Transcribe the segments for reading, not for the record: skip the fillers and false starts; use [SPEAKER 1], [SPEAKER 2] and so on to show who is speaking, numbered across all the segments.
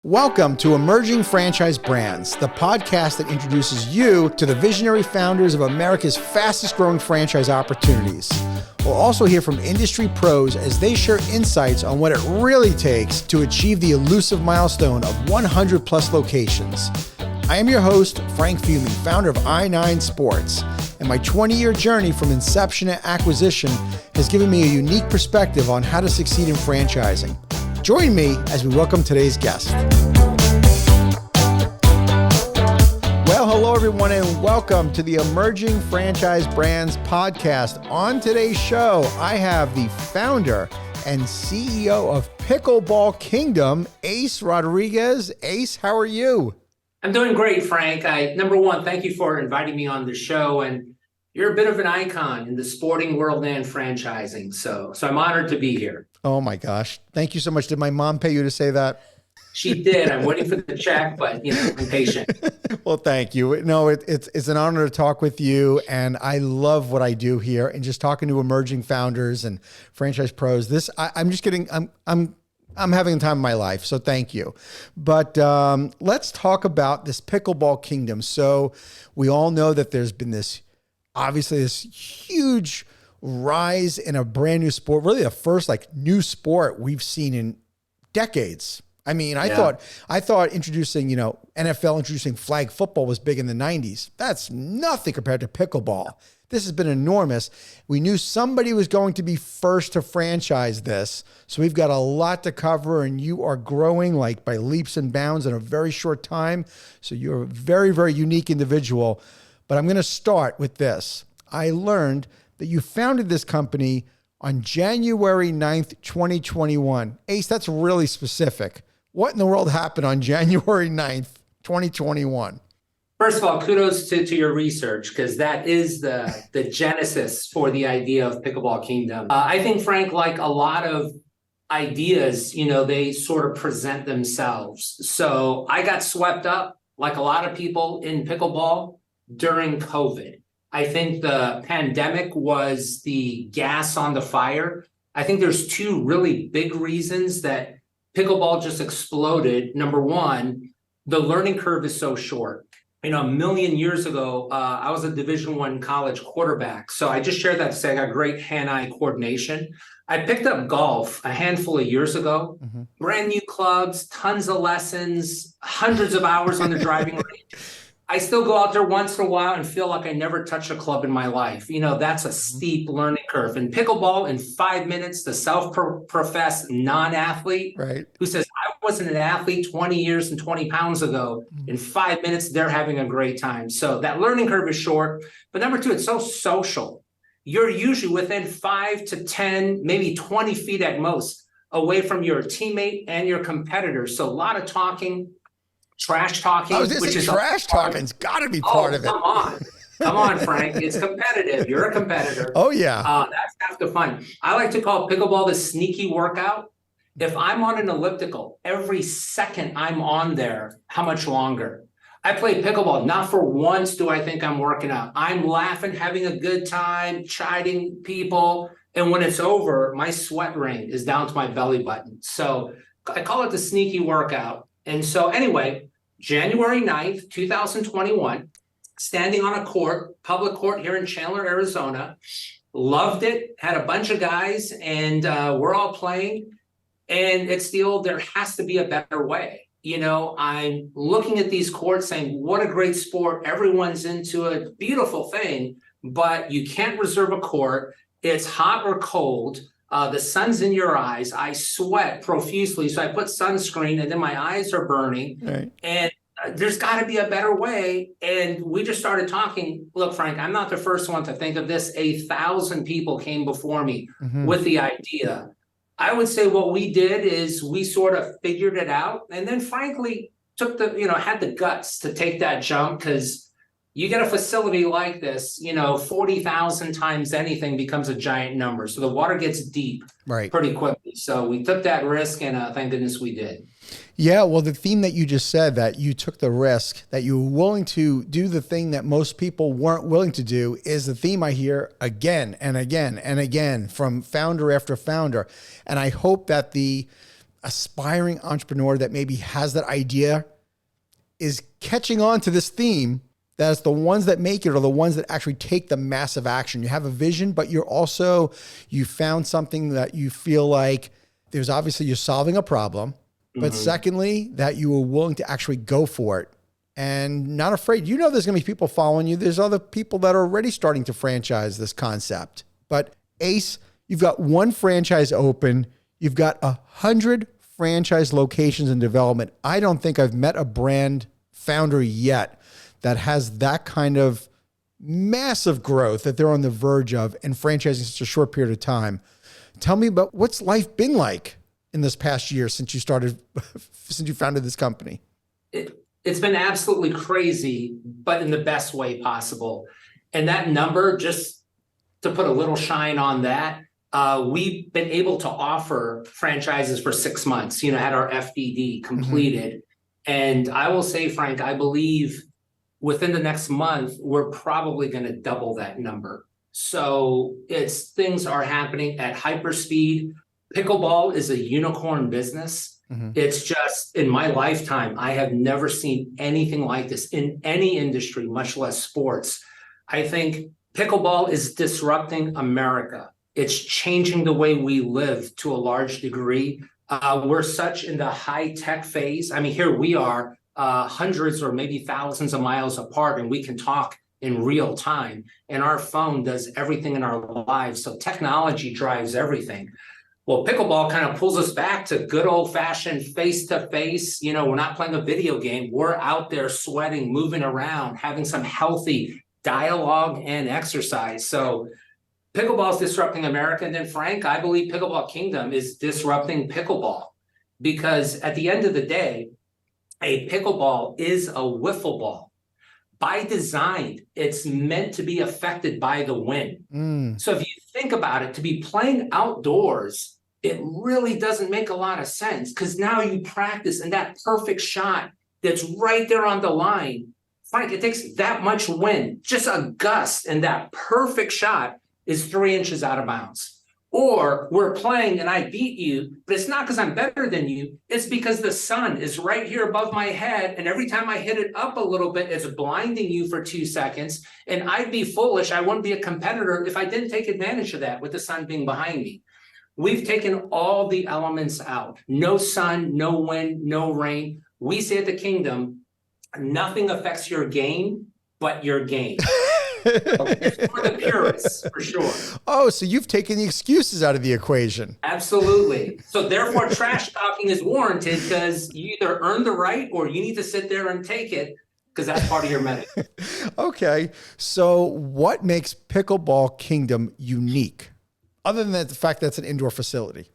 [SPEAKER 1] Welcome to Emerging Franchise Brands, the podcast that introduces you to the visionary founders of America's fastest growing franchise opportunities. We'll also hear from industry pros as they share insights on what it really takes to achieve the elusive milestone of 100 plus locations. I am your host, Frank Fumey, founder of I9 Sports, and my 20-year journey from inception to acquisition has given me a unique perspective on how to succeed in franchising. Join me as we welcome today's guest. Well, hello everyone, and welcome to the Emerging Franchise Brands podcast. On today's show, I have the founder and CEO of Pickleball Kingdom, Ace Rodrigues. Ace, how are you?
[SPEAKER 2] I'm doing great, Frank. Number one, thank you for inviting me on the show. And you're a bit of an icon in the sporting world and franchising. So I'm honored to be here.
[SPEAKER 1] Oh my gosh. Thank you so much. Did my mom pay you to say that?
[SPEAKER 2] She did. I'm waiting for the check, but I'm patient.
[SPEAKER 1] Well, thank you. No, it's an honor to talk with you, and I love what I do here. And just talking to emerging founders and franchise pros. I'm just kidding. I'm having the time of my life, so thank you. But let's talk about this Pickleball Kingdom. So we all know that there's been this huge rise in a brand new sport, really the first new sport we've seen in decades. I mean, I thought introducing, NFL introducing flag football was big in the 90s. That's nothing compared to pickleball. This has been enormous. We knew somebody was going to be first to franchise this. So we've got a lot to cover, and you are growing by leaps and bounds in a very short time. So you're a very, very unique individual. But I'm going to start with this. I learned that you founded this company on January 9th, 2021. Ace, that's really specific. What in the world happened on January 9th, 2021?
[SPEAKER 2] First of all, kudos to your research, because that is the genesis for the idea of Pickleball Kingdom. I think, Frank, like a lot of ideas, they sort of present themselves. So I got swept up, like a lot of people, in pickleball during COVID. I think the pandemic was the gas on the fire. I think there's two really big reasons that pickleball just exploded. Number one, the learning curve is so short. A million years ago, I was a Division I college quarterback. So I just shared that to say I got great hand-eye coordination. I picked up golf a handful of years ago, brand new clubs, tons of lessons, hundreds of hours on the driving range. I still go out there once in a while and feel like I never touched a club in my life. That's a steep learning curve. And pickleball, in 5 minutes, the self-professed non-athlete who says, I wasn't an athlete 20 years and 20 pounds ago. In 5 minutes, they're having a great time. So that learning curve is short. But number two, it's so social. You're usually within 5 to 10, maybe 20 feet at most away from your teammate and your competitor. So a lot of talking. Trash talking.
[SPEAKER 1] Trash talking's got to be part of it.
[SPEAKER 2] Come on, Frank. It's competitive. You're a competitor.
[SPEAKER 1] Oh yeah.
[SPEAKER 2] That's half the fun. I like to call pickleball the sneaky workout. If I'm on an elliptical, every second I'm on there, how much longer? I play pickleball. Not for once do I think I'm working out. I'm laughing, having a good time, chiding people. And when it's over, my sweat ring is down to my belly button. So I call it the sneaky workout. And so anyway, January 9th, 2021, standing on a court, public court here in Chandler, Arizona. Loved it, had a bunch of guys, and we're all playing. And it's the old, there has to be a better way. I'm looking at these courts saying, what a great sport. Everyone's into it. Beautiful thing, but you can't reserve a court. It's hot or cold. The sun's in your eyes. I sweat profusely, so I put sunscreen, and then my eyes are burning. Right. And there's got to be a better way. And we just started talking. Look, Frank, I'm not the first one to think of this. 1,000 people came before me with the idea. I would say what we did is we sort of figured it out, and then frankly took had the guts to take that jump, because you get a facility like this, 40,000 times anything becomes a giant number. So the water gets deep pretty quickly. So we took that risk, and thank goodness we did.
[SPEAKER 1] Yeah, well, the theme that you just said, that you took the risk, that you were willing to do the thing that most people weren't willing to do, is the theme I hear again and again and again from founder after founder. And I hope that the aspiring entrepreneur that maybe has that idea is catching on to this theme, that it's the ones that make it are the ones that actually take the massive action. You have a vision, but you found something that you feel like there's obviously you're solving a problem, but secondly, that you were willing to actually go for it and not afraid. You know, there's going to be people following you. There's other people that are already starting to franchise this concept, but Ace, you've got one franchise open. You've got 100 franchise locations in development. I don't think I've met a brand founder yet that has that kind of massive growth that they're on the verge of and franchising in such a short period of time. Tell me about what's life been like in this past year since you founded this company.
[SPEAKER 2] It's been absolutely crazy, but in the best way possible. And that number, just to put a little shine on that, we've been able to offer franchises for 6 months, had our FDD completed. And I will say, Frank, I believe within the next month, we're probably going to double that number. So things are happening at hyper speed. Pickleball is a unicorn business. It's just, in my lifetime, I have never seen anything like this in any industry, much less sports. I think pickleball is disrupting America. It's changing the way we live to a large degree. We're such in the high-tech phase. I mean, here we are hundreds or maybe thousands of miles apart, and we can talk in real time. And our phone does everything in our lives. So technology drives everything. Well, pickleball kind of pulls us back to good old-fashioned face-to-face. We're not playing a video game. We're out there sweating, moving around, having some healthy dialogue and exercise. So pickleball is disrupting America. And then, Frank, I believe Pickleball Kingdom is disrupting pickleball, because at the end of the day, a pickleball is a wiffle ball. By design, it's meant to be affected by the wind. So if you think about it, to be playing outdoors, it really doesn't make a lot of sense, because now you practice and that perfect shot that's right there on the line. Frank, it takes that much wind, just a gust, and that perfect shot is 3 inches out of bounds. Or we're playing and I beat you, but it's not because I'm better than you. It's because the sun is right here above my head. And every time I hit it up a little bit, it's blinding you for 2 seconds. And I'd be foolish. I wouldn't be a competitor if I didn't take advantage of that with the sun being behind me. We've taken all the elements out. No sun, no wind, no rain. We say at the Kingdom, nothing affects your game but your game. It's for the purists, for sure.
[SPEAKER 1] Oh, so you've taken the excuses out of the equation.
[SPEAKER 2] Absolutely. So therefore, trash talking is warranted, because you either earn the right or you need to sit there and take it, because that's part of your medicine.
[SPEAKER 1] Okay. So what makes Pickleball Kingdom unique, other than the fact that it's an indoor facility?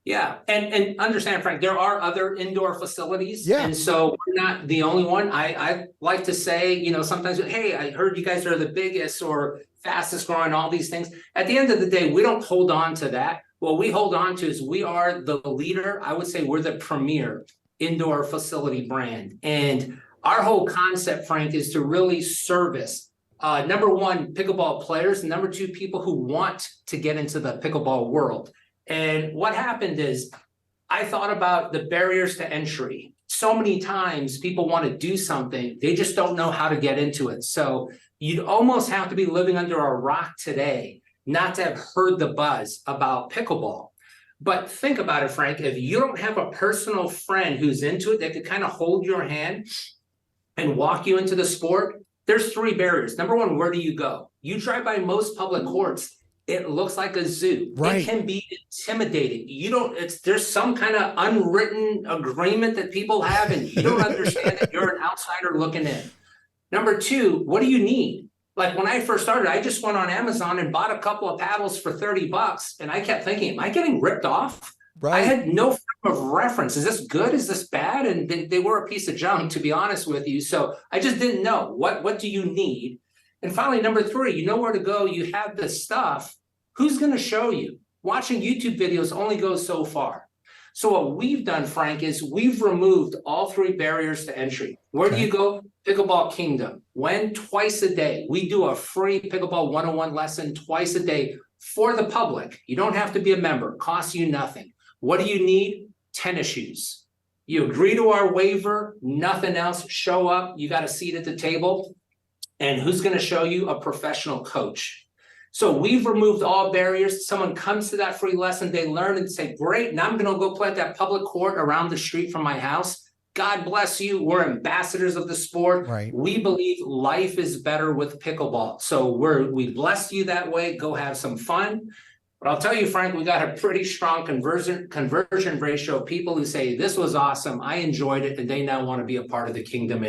[SPEAKER 2] Yeah. And understand, Frank, there are other indoor facilities.
[SPEAKER 1] Yeah.
[SPEAKER 2] And so we're not the only one. I like to say, sometimes, hey, I heard you guys are the biggest or fastest growing, all these things. At the end of the day, we don't hold on to that. What we hold on to is we are the leader. I would say we're the premier indoor facility brand. And our whole concept, Frank, is to really service, number one, pickleball players, and number two, people who want to get into the pickleball world. And what happened is I thought about the barriers to entry. So many times people want to do something, they just don't know how to get into it. So you'd almost have to be living under a rock today not to have heard the buzz about pickleball. But think about it, Frank, if you don't have a personal friend who's into it that could kind of hold your hand and walk you into the sport, there's 3 barriers. Number one, where do you go? You drive by most public courts, it looks like a zoo. Right. It can be intimidating. There's some kind of unwritten agreement that people have, and you don't understand that you're an outsider looking in. Number 2, what do you need? Like when I first started, I just went on Amazon and bought a couple of paddles for $30, and I kept thinking, am I getting ripped off? Right. I had no frame of reference. Is this good? Is this bad? And they were a piece of junk, to be honest with you. So I just didn't know. What do you need? And finally, number 3, you know where to go. You have this stuff. Who's going to show you? Watching YouTube videos only goes so far. So what we've done, Frank, is we've removed all 3 barriers to entry. Where do you go? Pickleball Kingdom. When? Twice a day. We do a free Pickleball 101 lesson twice a day for the public. You don't have to be a member. Costs you nothing. What do you need? tennis shoes. You agree to our waiver, nothing else, show up, you got a seat at the table, and who's going to show you? A professional coach. So we've removed all barriers. Someone comes to that free lesson, they learn and say, great, now I'm going to go play at that public court around the street from my house. God bless you. We're ambassadors of the sport.
[SPEAKER 1] Right.
[SPEAKER 2] We believe life is better with pickleball. So we blessed you that way. Go have some fun. But I'll tell you, Frank, we got a pretty strong conversion ratio of people who say, this was awesome, I enjoyed it, and they now want to be a part of the kingdom,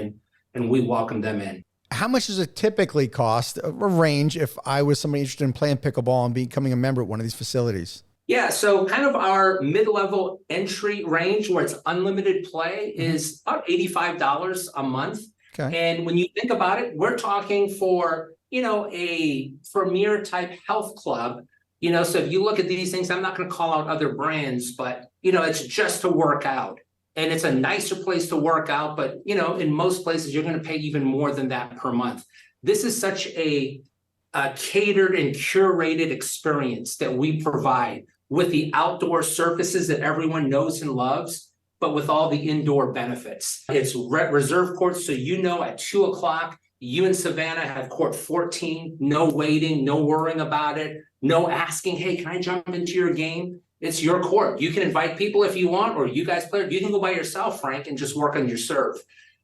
[SPEAKER 2] and we welcome them in.
[SPEAKER 1] How much does it typically cost, a range, if I was somebody interested in playing pickleball and becoming a member at one of these facilities?
[SPEAKER 2] Yeah, so kind of our mid-level entry range where it's unlimited play is about $85 a month.
[SPEAKER 1] Okay.
[SPEAKER 2] And when you think about it, we're talking for, a premier type health club. So if you look at these things, I'm not going to call out other brands, but, it's just to work out. And it's a nicer place to work out. But, in most places, you're going to pay even more than that per month. This is such a catered and curated experience that we provide with the outdoor surfaces that everyone knows and loves, but with all the indoor benefits. It's reserve courts, so at 2 o'clock, you and Savannah have court 14, no waiting, no worrying about it, no asking, hey, can I jump into your game? It's your court. You can invite people if you want, or you guys play. You can go by yourself, Frank, and just work on your serve.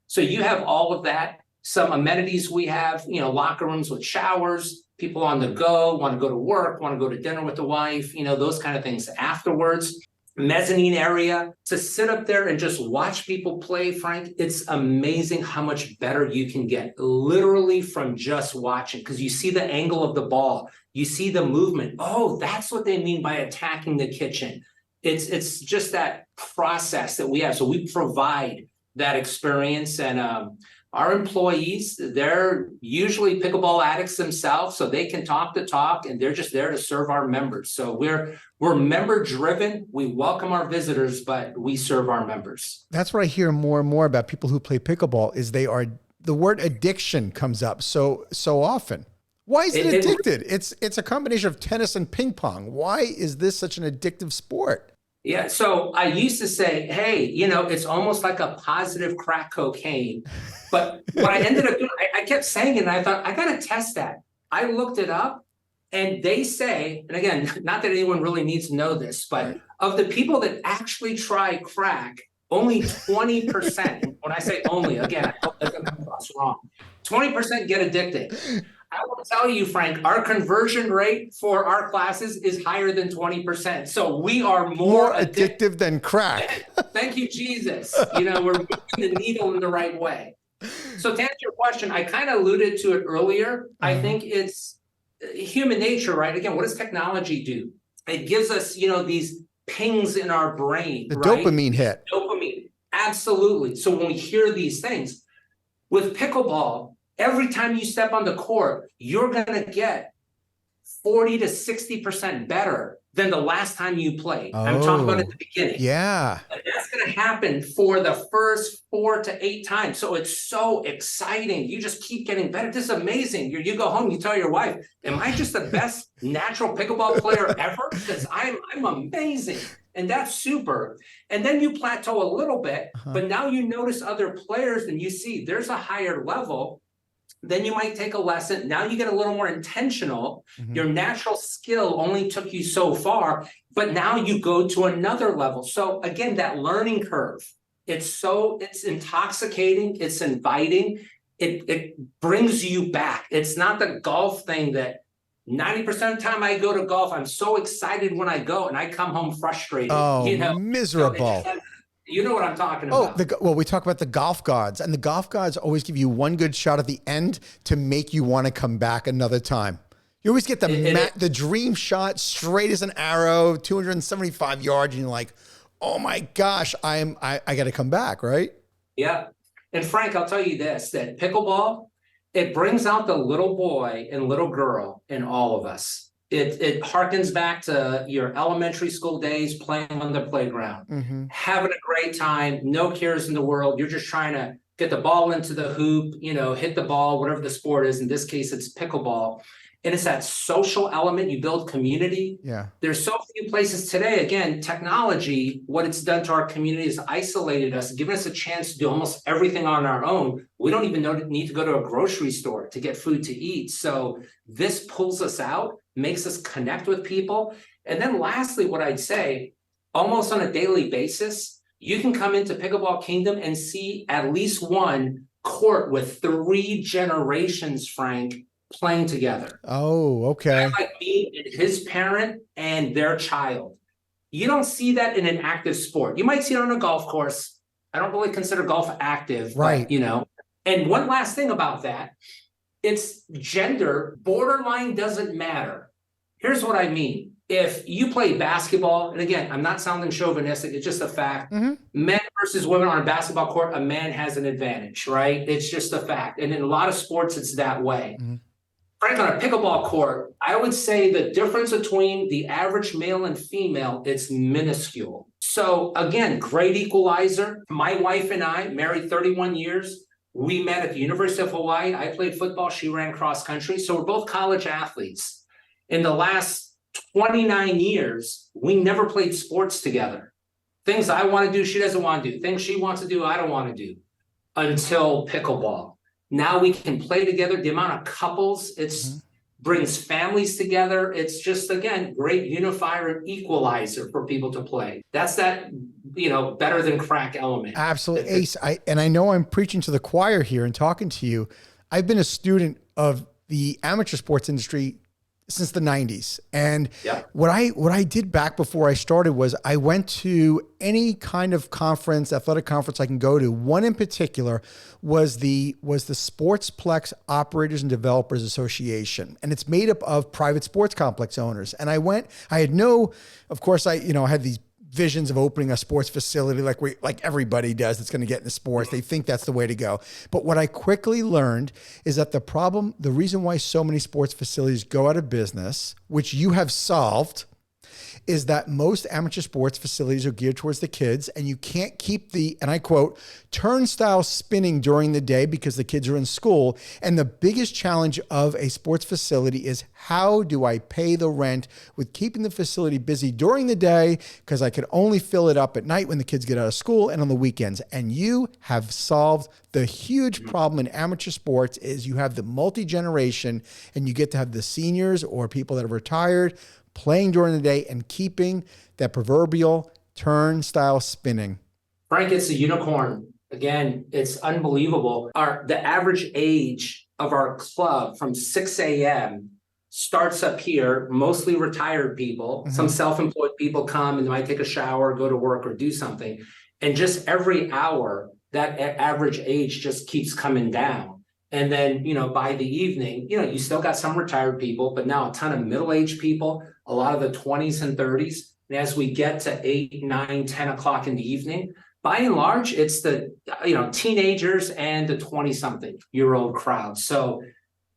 [SPEAKER 2] So you have all of that. Some amenities we have, locker rooms with showers, people on the go, want to go to work, want to go to dinner with the wife, those kind of things afterwards. Mezzanine area to sit up there and just watch people play, Frank. It's amazing how much better you can get literally from just watching, because you see the angle of the ball, you see the movement. Oh, that's what they mean by attacking the kitchen. It's just that process that we have. So we provide that experience, and our employees, they're usually pickleball addicts themselves, so they can talk the talk, and they're just there to serve our members. So we're member driven. We welcome our visitors, but we serve our members.
[SPEAKER 1] That's what I hear more and more about people who play pickleball is the word addiction comes up so often. Why is it addicted? It's a combination of tennis and ping pong. Why is this such an addictive sport?
[SPEAKER 2] Yeah, so I used to say, hey, it's almost like a positive crack cocaine. But what I ended up doing, I kept saying it, and I thought, I got to test that. I looked it up, and they say, and again, not that anyone really needs to know this, but of the people that actually try crack, only 20%, when I say only, again, I hope that doesn't come across wrong, 20% get addicted. I will tell you, Frank, our conversion rate for our classes is higher than 20%. So we are more
[SPEAKER 1] addictive than crack.
[SPEAKER 2] Thank you, Jesus. We're moving the needle in the right way. So to answer your question, I kind of alluded to it earlier. I think it's human nature, right? Again, what does technology do? It gives us, these pings in our brain.
[SPEAKER 1] The
[SPEAKER 2] right?
[SPEAKER 1] dopamine hit.
[SPEAKER 2] Dopamine, absolutely. So when we hear these things, with pickleball, every time you step on the court, you're going to get 40 to 60% better than the last time you played. I'm talking about at the beginning.
[SPEAKER 1] Yeah.
[SPEAKER 2] And that's going to happen for the first 4 to 8 times. So it's so exciting. You just keep getting better. This is amazing. You go home, you tell your wife, am I just the best natural pickleball player ever? Because I'm amazing. And that's super. And then you plateau a little bit, but now you notice other players and you see there's a higher level. Then you might take a lesson. Now you get a little more intentional. Your natural skill only took you so far, but now you go to another level. So again, that learning curve, it's intoxicating, it's inviting, it brings you back. It's not the golf thing that 90% of the time I go to golf, I'm so excited when I go and I come home frustrated.
[SPEAKER 1] Miserable.
[SPEAKER 2] So you know what I'm talking about.
[SPEAKER 1] We talk about the golf gods, and the golf gods always give you one good shot at the end to make you want to come back another time. You always get the dream shot, straight as an arrow, 275 yards, and you're like, oh my gosh, I got to come back, right?
[SPEAKER 2] Yeah. And Frank, I'll tell you this, that pickleball, it brings out the little boy and little girl in all of us. It harkens back to your elementary school days, playing on the playground, having a great time, no cares in the world. You're just trying to get the ball into the hoop, hit the ball, whatever the sport is. In this case, it's pickleball. And it's that social element. You build community.
[SPEAKER 1] Yeah.
[SPEAKER 2] There's so few places today. Again, technology, what it's done to our community is isolated us, given us a chance to do almost everything on our own. We don't even need to go to a grocery store to get food to eat. So this pulls us out, makes us connect with people. And then lastly, what I'd say, almost on a daily basis, you can come into Pickleball Kingdom and see at least one court with 3 generations, Frank, playing together.
[SPEAKER 1] Oh, okay.
[SPEAKER 2] Like me and his parent and their child. You don't see that in an active sport. You might see it on a golf course. I don't really consider golf active,
[SPEAKER 1] Right.
[SPEAKER 2] But, and one last thing about that, it's gender, borderline doesn't matter. Here's what I mean. If you play basketball, and again, I'm not sounding chauvinistic, it's just a fact. Men versus women on a basketball court, a man has an advantage, right? It's just a fact. And in a lot of sports, it's that way. Frank, on a pickleball court, I would say the difference between the average male and female, it's minuscule. So again, great equalizer. My wife and I, married 31 years. We met at the University of Hawaii. I played football. She ran cross country. So we're both college athletes. In the last 29 years, we never played sports together. Things I want to do, she doesn't want to do. Things she wants to do, I don't want to do. Until pickleball. Now we can play together. The amount of couples, brings families together. It's just, again, great unifier and equalizer for people to play. That's that, better than crack element.
[SPEAKER 1] Absolutely. Ace, I know I'm preaching to the choir here and talking to you. I've been a student of the amateur sports industry since the 90s. And what I did back before I started was I went to any kind of conference, athletic conference I can go to. One in particular was the Sportsplex Operators and Developers Association. And it's made up of private sports complex owners. And I of course I had these visions of opening a sports facility like everybody does that's going to get into sports. They think that's the way to go. But what I quickly learned is that the reason why so many sports facilities go out of business, which you have solved, is that most amateur sports facilities are geared towards the kids, and you can't keep the, and I quote, turnstile spinning during the day because the kids are in school. And the biggest challenge of a sports facility is, how do I pay the rent with keeping the facility busy during the day, because I can only fill it up at night when the kids get out of school and on the weekends. And you have solved the huge problem in amateur sports. Is you have the multi-generation, and you get to have the seniors or people that are retired playing during the day and keeping that proverbial turnstile spinning.
[SPEAKER 2] Frank, it's a unicorn. Again, it's unbelievable. The average age of our club from 6 a.m. starts up here, mostly retired people. Some self-employed people come and they might take a shower, go to work, or do something. And just every hour, that average age just keeps coming down. And then, by the evening, you still got some retired people, but now a ton of middle-aged people, a lot of the 20s and 30s. And as we get to 8, 9, 10 o'clock in the evening, by and large, it's the, teenagers and the 20-something-year-old crowd. So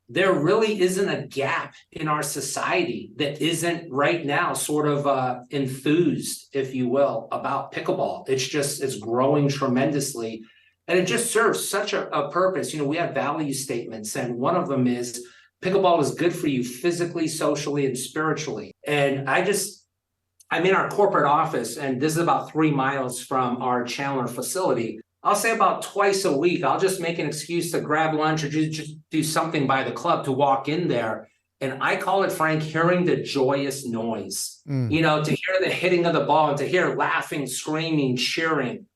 [SPEAKER 2] there really isn't a gap in our society that isn't right now sort of enthused, if you will, about pickleball. It's growing tremendously. And it just serves such a purpose. We have value statements, and one of them is pickleball is good for you physically, socially, and spiritually. And I'm in our corporate office, and this is about 3 miles from our Chandler facility. I'll say about twice a week, I'll just make an excuse to grab lunch or just do something by the club to walk in there. And I call it, Frank, hearing the joyous noise, to hear the hitting of the ball and to hear laughing, screaming, cheering.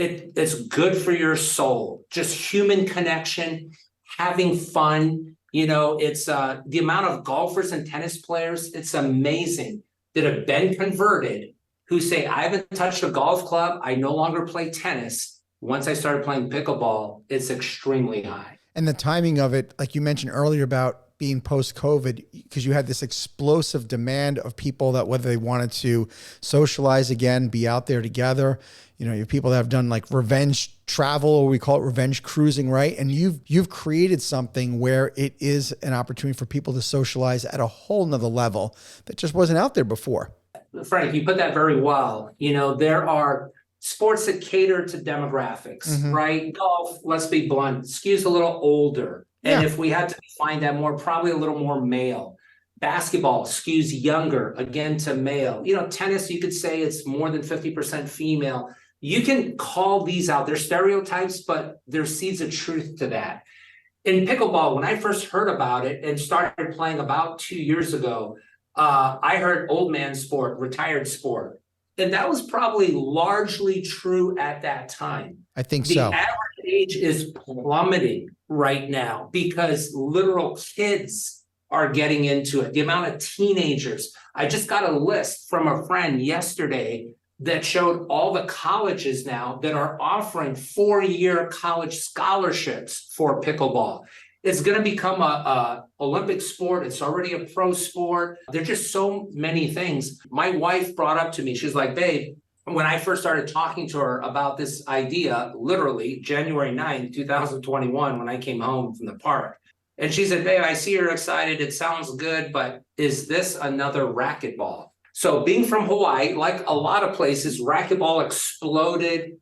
[SPEAKER 2] It's good for your soul, just human connection, having fun. It's the amount of golfers and tennis players, it's amazing, that have been converted, who say, I haven't touched a golf club, I no longer play tennis. Once I started playing pickleball, it's extremely high.
[SPEAKER 1] And the timing of it, like you mentioned earlier about being post-COVID, because you had this explosive demand of people that whether they wanted to socialize again, be out there together. You have people that have done like revenge travel, or we call it revenge cruising, right? And you've created something where it is an opportunity for people to socialize at a whole nother level that just wasn't out there before.
[SPEAKER 2] Frank, you put that very well. There are sports that cater to demographics, right? Golf, let's be blunt, skews a little older. And if we had to find that more, probably a little more male. Basketball skews younger, again, to male. Tennis, you could say it's more than 50% female. You can call these out. They're stereotypes, but there's seeds of truth to that. In pickleball, when I first heard about it and started playing about 2 years ago, I heard old man sport, retired sport. And that was probably largely true at that time.
[SPEAKER 1] I think
[SPEAKER 2] the
[SPEAKER 1] so.
[SPEAKER 2] The average age is plummeting right now because literal kids are getting into it. The amount of teenagers. I just got a list from a friend yesterday that showed all the colleges now that are offering 4-year college scholarships for pickleball. It's going to become a Olympic sport. It's already a pro sport. There's just so many things. My wife brought up to me, she's like, babe, when I first started talking to her about this idea, literally January 9th, 2021, when I came home from the park, and she said, babe, I see you're excited. It sounds good, but is this another racquetball? So being from Hawaii, like a lot of places, racquetball exploded,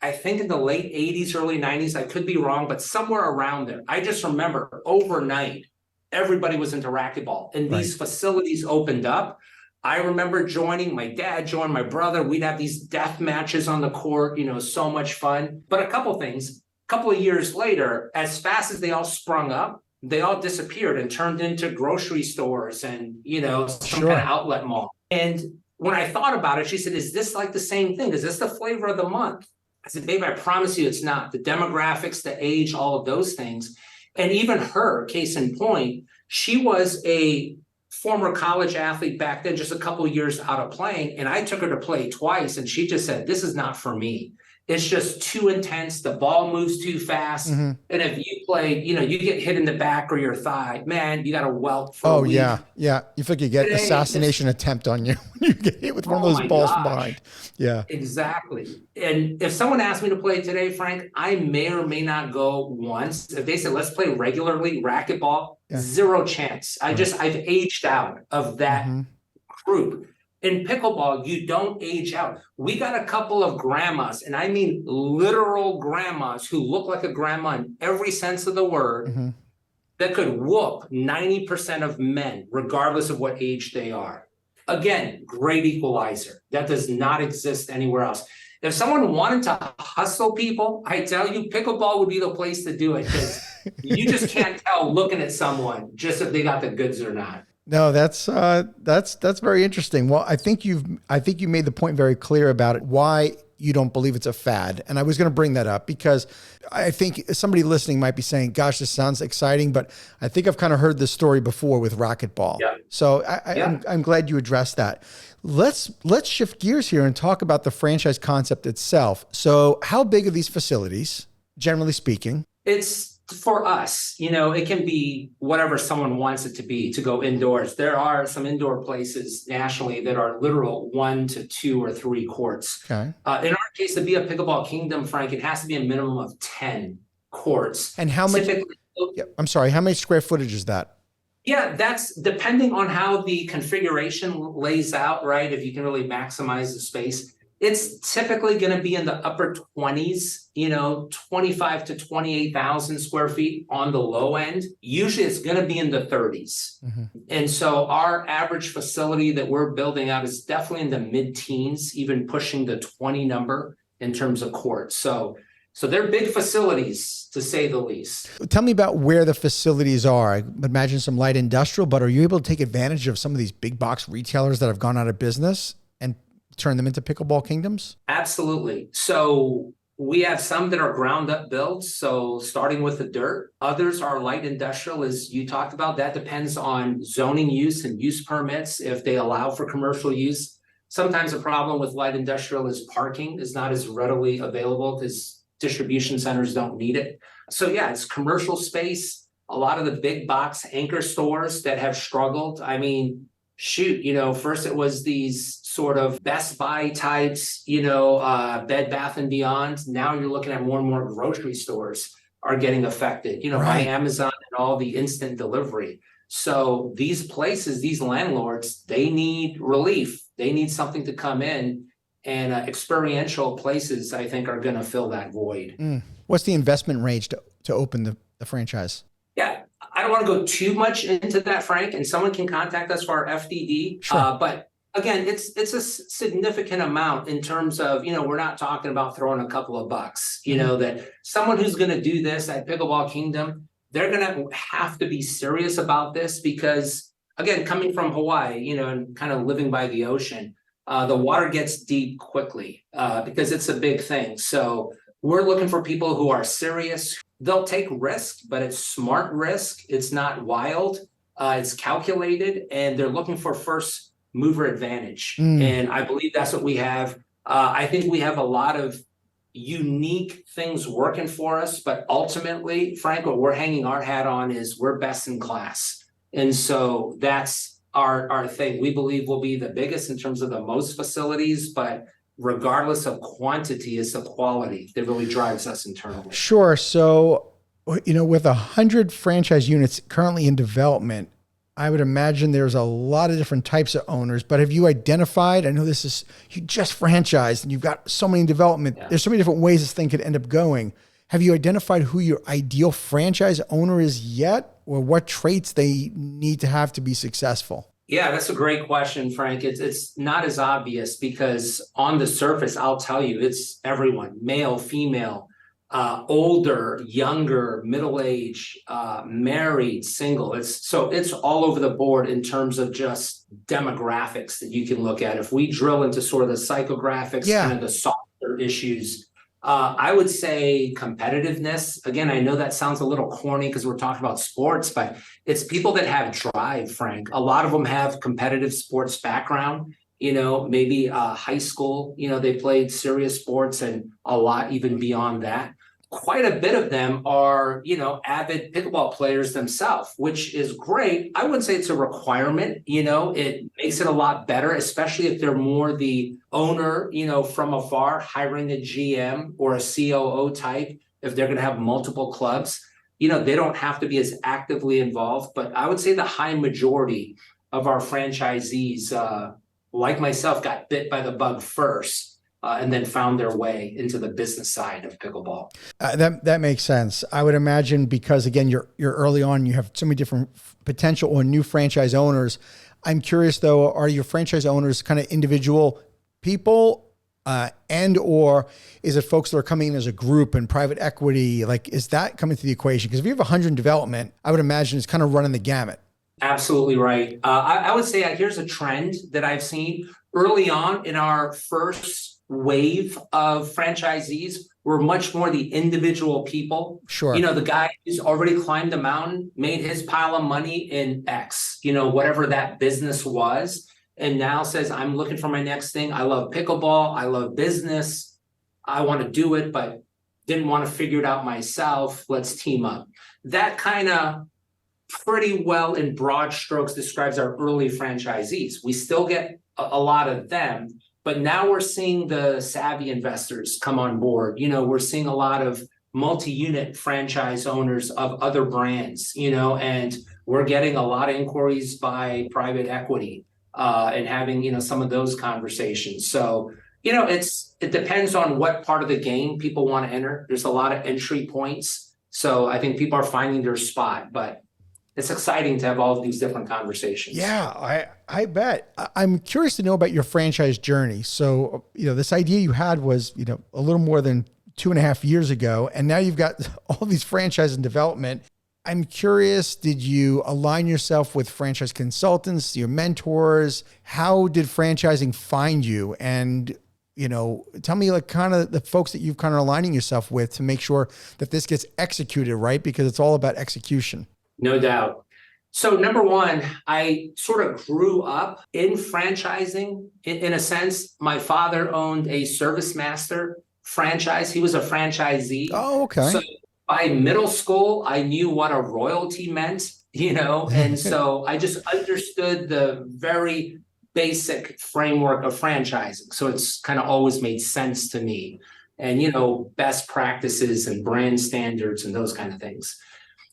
[SPEAKER 2] I think in the late 80s, early 90s. I could be wrong, but somewhere around there. I just remember overnight, everybody was into racquetball and these facilities opened up. I remember joining, my dad joined, my brother. We'd have these death matches on the court, so much fun. But a couple of years later, as fast as they all sprung up, they all disappeared and turned into grocery stores and, some kind of outlet mall. And when I thought about it, she said, is this like the same thing? Is this the flavor of the month? I said, babe, I promise you it's not. The demographics, the age, all of those things. And even her, case in point, she was a former college athlete back then, just a couple of years out of playing. And I took her to play twice. And she just said, this is not for me. It's just too intense. The ball moves too fast. Mm-hmm. And if you play, you get hit in the back or your thigh, man, you got a welt for a week.
[SPEAKER 1] Yeah. You feel like you get an assassination attempt on you when you get hit with one of those balls from behind. Yeah.
[SPEAKER 2] Exactly. And if someone asked me to play today, Frank, I may or may not go once. If they said, let's play regularly racquetball, zero chance. I've aged out of that group. In pickleball, you don't age out. We got a couple of grandmas, and I mean literal grandmas who look like a grandma in every sense of the word, that could whoop 90% of men, regardless of what age they are. Again, great equalizer. That does not exist anywhere else. If someone wanted to hustle people, I tell you, pickleball would be the place to do it because you just can't tell looking at someone just if they got the goods or not.
[SPEAKER 1] No, that's very interesting. Well, I think you made the point very clear about it, why you don't believe it's a fad. And I was going to bring that up because I think somebody listening might be saying, gosh, this sounds exciting, but I think I've kind of heard this story before with racquetball. Yeah. So I'm glad you addressed that. Let's shift gears here and talk about the franchise concept itself. So how big are these facilities, generally speaking?
[SPEAKER 2] It's for us, it can be whatever someone wants it to be, to go indoors. There are some indoor places nationally that are literal 1 to 2 or 3 courts. Okay. In our case, to be a Pickleball Kingdom, Frank, it has to be a minimum of 10 courts.
[SPEAKER 1] And how much? I'm sorry, how many square footage is that?
[SPEAKER 2] Yeah, that's depending on how the configuration lays out, right? If you can really maximize the space. It's typically going to be in the upper 20s, 25 to 28,000 square feet on the low end. Usually it's going to be in the 30s. Mm-hmm. And so our average facility that we're building out is definitely in the mid-teens, even pushing the 20 number in terms of courts. So they're big facilities, to say the least.
[SPEAKER 1] Tell me about where the facilities are. I imagine some light industrial, but are you able to take advantage of some of these big box retailers that have gone out of business and turn them into Pickleball Kingdoms?
[SPEAKER 2] Absolutely. So we have some that are ground up builds. So starting with the dirt, others are light industrial, as you talked about. That depends on zoning use and use permits, if they allow for commercial use. Sometimes a problem with light industrial is parking is not as readily available because distribution centers don't need it. So yeah, it's commercial space. A lot of the big box anchor stores that have struggled. I mean, shoot, first it was these sort of Best Buy types, Bed Bath and Beyond. Now you're looking at more and more grocery stores are getting affected, by Amazon and all the instant delivery. So these places, these landlords, they need relief. They need something to come in, and experiential places, I think, are going to fill that void.
[SPEAKER 1] What's the investment range to open the franchise?
[SPEAKER 2] Yeah, I don't want to go too much into that, Frank, and someone can contact us for our FDD.
[SPEAKER 1] Sure.
[SPEAKER 2] But again, it's a significant amount in terms of, we're not talking about throwing a couple of bucks, that someone who's going to do this at Pickleball Kingdom, they're going to have to be serious about this because, again, coming from Hawaii, and kind of living by the ocean, the water gets deep quickly because it's a big thing. So we're looking for people who are serious. They'll take risk, but it's smart risk. It's not wild. It's calculated, and they're looking for first mover advantage. And I believe that's what we have. I think we have a lot of unique things working for us, but ultimately, Frank, what we're hanging our hat on is we're best in class. And so that's our thing. We believe we'll be the biggest in terms of the most facilities, but regardless of quantity, it's the quality that really drives us internally.
[SPEAKER 1] Sure. So, with 100 franchise units currently in development, I would imagine there's a lot of different types of owners, but have you identified, I know you just franchised and you've got so many in development. Yeah. There's so many different ways this thing could end up going. Have you identified who your ideal franchise owner is yet, or what traits they need to have to be successful?
[SPEAKER 2] Yeah, that's a great question, Frank. It's not as obvious because on the surface, I'll tell you, it's everyone, male, female, older, younger, middle-aged, married, single. It's all over the board in terms of just demographics that you can look at. If we drill into sort of the psychographics, kind of the softer issues, I would say competitiveness. Again, I know that sounds a little corny because we're talking about sports, but it's people that have drive, Frank. A lot of them have competitive sports background, maybe high school, they played serious sports and a lot even beyond that. Quite a bit of them are, avid pickleball players themselves, which is great. I wouldn't say it's a requirement, it makes it a lot better, especially if they're more the owner, from afar, hiring a GM or a COO type, if they're going to have multiple clubs, they don't have to be as actively involved. But I would say the high majority of our franchisees, like myself, got bit by the bug first. And then found their way into the business side of pickleball.
[SPEAKER 1] That makes sense. I would imagine because again, you're early on, you have so many different potential or new franchise owners. I'm curious though, are your franchise owners kind of individual people, and or is it folks that are coming in as a group and private equity? Like, is that coming to the equation? Because if you have 100 in development, I would imagine it's kind of running the gamut.
[SPEAKER 2] Absolutely right. I would say here's a trend that I've seen early on in our first wave of franchisees were much more the individual people.
[SPEAKER 1] Sure.
[SPEAKER 2] The guy who's already climbed the mountain, made his pile of money in X, whatever that business was, and now says, I'm looking for my next thing. I love pickleball. I love business. I want to do it, but didn't want to figure it out myself. Let's team up. That kind of pretty well in broad strokes describes our early franchisees. We still get a lot of them, but now we're seeing the savvy investors come on board. We're seeing a lot of multi-unit franchise owners of other brands, and we're getting a lot of inquiries by private equity and having, some of those conversations. So, it depends on what part of the game people want to enter. There's a lot of entry points. So I think people are finding their spot, but it's exciting to have all of these different conversations.
[SPEAKER 1] Yeah, I bet. I'm curious to know about your franchise journey. So, this idea you had was, a little more than 2.5 years ago, and now you've got all these franchises in development. I'm curious, did you align yourself with franchise consultants, your mentors? How did franchising find you? And, tell me like kind of the folks that you've kind of aligning yourself with to make sure that this gets executed right, because it's all about execution.
[SPEAKER 2] No doubt. So number one, I sort of grew up in franchising in a sense. My father owned a Service Master franchise. He was a franchisee.
[SPEAKER 1] Oh, okay.
[SPEAKER 2] So by middle school, I knew what a royalty meant, and so I just understood the very basic framework of franchising. So it's kind of always made sense to me, and, best practices and brand standards and those kind of things.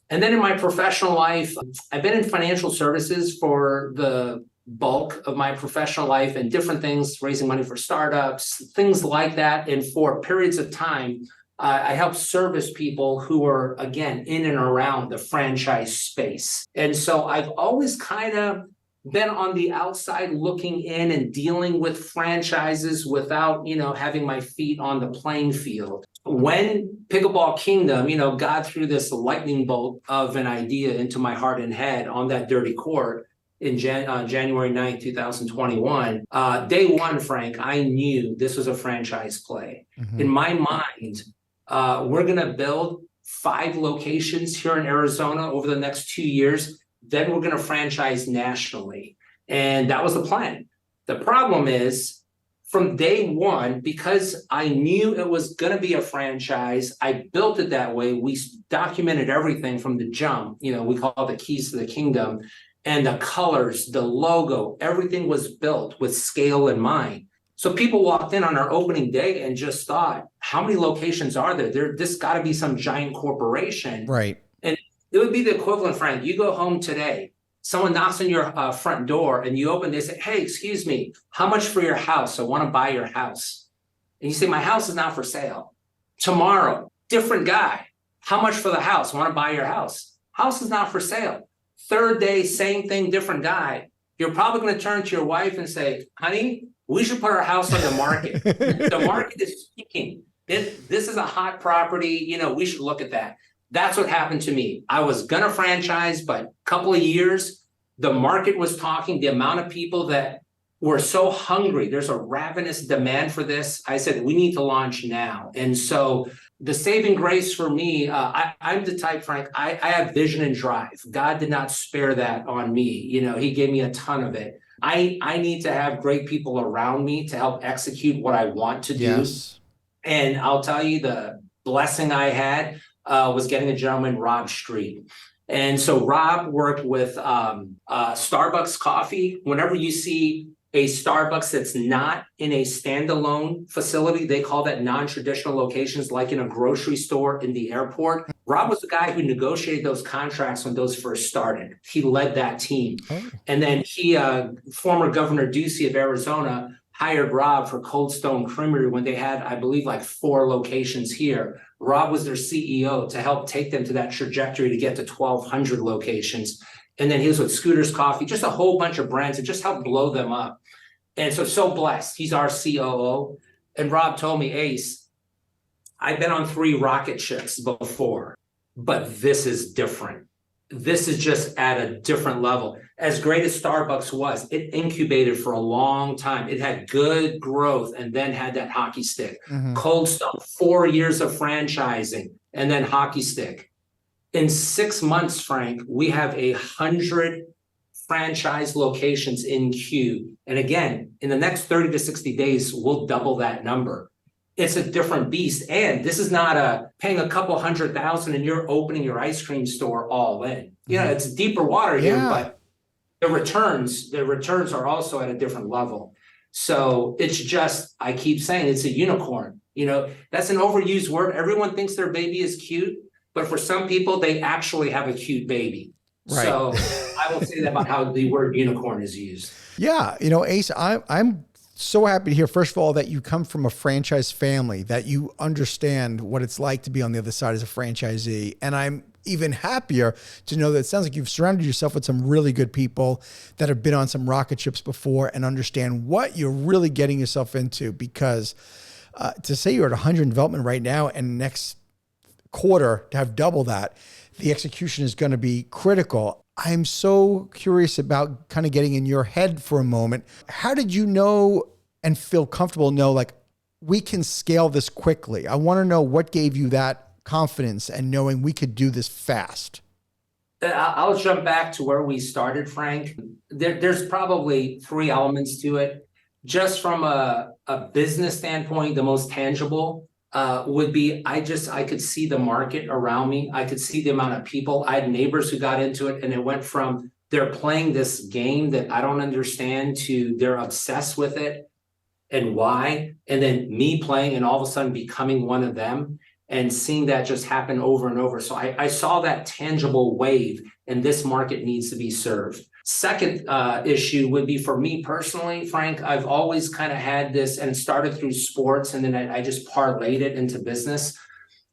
[SPEAKER 2] And then in my professional life, I've been in financial services for the bulk of my professional life and different things, raising money for startups, things like that. And for periods of time, I help service people who are, again, in and around the franchise space. And so I've always kind of been on the outside looking in and dealing with franchises without, having my feet on the playing field. When Pickleball Kingdom, God threw this lightning bolt of an idea into my heart and head on that dirty court in January 9th, 2021, day one, Frank, I knew this was a franchise play. Mm-hmm. In my mind, we're going to build 5 locations here in Arizona over the next 2 years. Then we're going to franchise nationally. And that was the plan. The problem is, from day one, because I knew it was going to be a franchise, I built it that way. We documented everything from the jump. We call it the keys to the kingdom. And the colors, the logo, everything was built with scale in mind. So people walked in on our opening day and just thought, how many locations are there? This got to be some giant corporation.
[SPEAKER 1] Right.
[SPEAKER 2] And it would be the equivalent, Frank. You go home today, someone knocks on your front door and you open, they say, hey, excuse me, how much for your house? I want to buy your house. And you say, my house is not for sale. Tomorrow, different guy. How much for the house? I want to buy your house. House is not for sale. Third day, same thing, different guy. You're probably going to turn to your wife and say, honey, we should put our house on the market. The market is speaking. This is a hot property. We should look at that. That's what happened to me. I was going to franchise, but a couple of years, the market was talking, the amount of people that were so hungry. There's a ravenous demand for this. I said, we need to launch now. And so the saving grace for me, I'm the type, Frank, I have vision and drive. God did not spare that on me. He gave me a ton of it. I need to have great people around me to help execute what I want to do.
[SPEAKER 1] Yes.
[SPEAKER 2] And I'll tell you, the blessing I had was getting a gentleman, Rob Street. And so Rob worked with Starbucks coffee. Whenever you see a Starbucks that's not in a standalone facility, they call that non-traditional locations, like in a grocery store, in the airport. Rob was the guy who negotiated those contracts when those first started. He led that team. Oh. And then former Governor Ducey of Arizona hired Rob for Cold Stone Creamery when they had, I believe, like 4 locations here. Rob was their CEO to help take them to that trajectory to get to 1,200 locations. And then he was with Scooter's Coffee, just a whole bunch of brands that just helped blow them up. And so blessed. He's our COO. And Rob told me, Ace, I've been on 3 rocket ships before, but this is different. This is just at a different level. As great as Starbucks was, it incubated for a long time. It had good growth and then had that hockey stick. Mm-hmm. Cold Stone, 4 years of franchising and then hockey stick. In 6 months, Frank, we have 100 franchise locations in queue. And again, in the next 30 to 60 days, we'll double that number. It's a different beast. And this is not paying a couple $100,000 and you're opening your ice cream store all in. It's deeper water here, but the returns are also at a different level. So it's just, I keep saying it's a unicorn. That's an overused word. Everyone thinks their baby is cute, but for some people, they actually have a cute baby. Right. So I will say that about how the word unicorn is used.
[SPEAKER 1] Yeah. Ace, I'm so happy to hear, first of all, that you come from a franchise family, that you understand what it's like to be on the other side as a franchisee. And I'm even happier to know that it sounds like you've surrounded yourself with some really good people that have been on some rocket ships before and understand what you're really getting yourself into. Because to say you're at 100 in development right now and next quarter to have double that, the execution is going to be critical. I'm so curious about kind of getting in your head for a moment. How did you know and feel comfortable like we can scale this quickly? I want to know what gave you that confidence and knowing we could do this fast.
[SPEAKER 2] I'll jump back to where we started, Frank. There's probably 3 elements to it. Just from a business standpoint, the most tangible would be I could see the market around me. I could see the amount of people. I had neighbors who got into it, and it went from they're playing this game that I don't understand to they're obsessed with it and why. And then me playing and all of a sudden becoming one of them and seeing that just happen over and over. So I saw that tangible wave, and this market needs to be served. Second issue would be for me personally, Frank, I've always kind of had this, and it started through sports, and then I just parlayed it into business.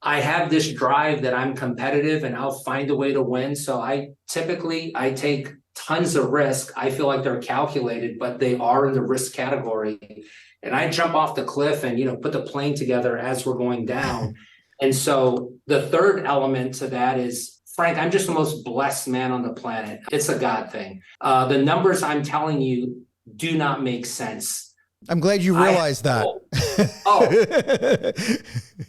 [SPEAKER 2] I have this drive that I'm competitive and I'll find a way to win. So I take tons of risk. I feel like they're calculated, but they are in the risk category. And I jump off the cliff and, put the plane together as we're going down. And so the third element to that is, Frank, I'm just the most blessed man on the planet. It's a God thing. The numbers I'm telling you do not make sense.
[SPEAKER 1] I'm glad you realized that.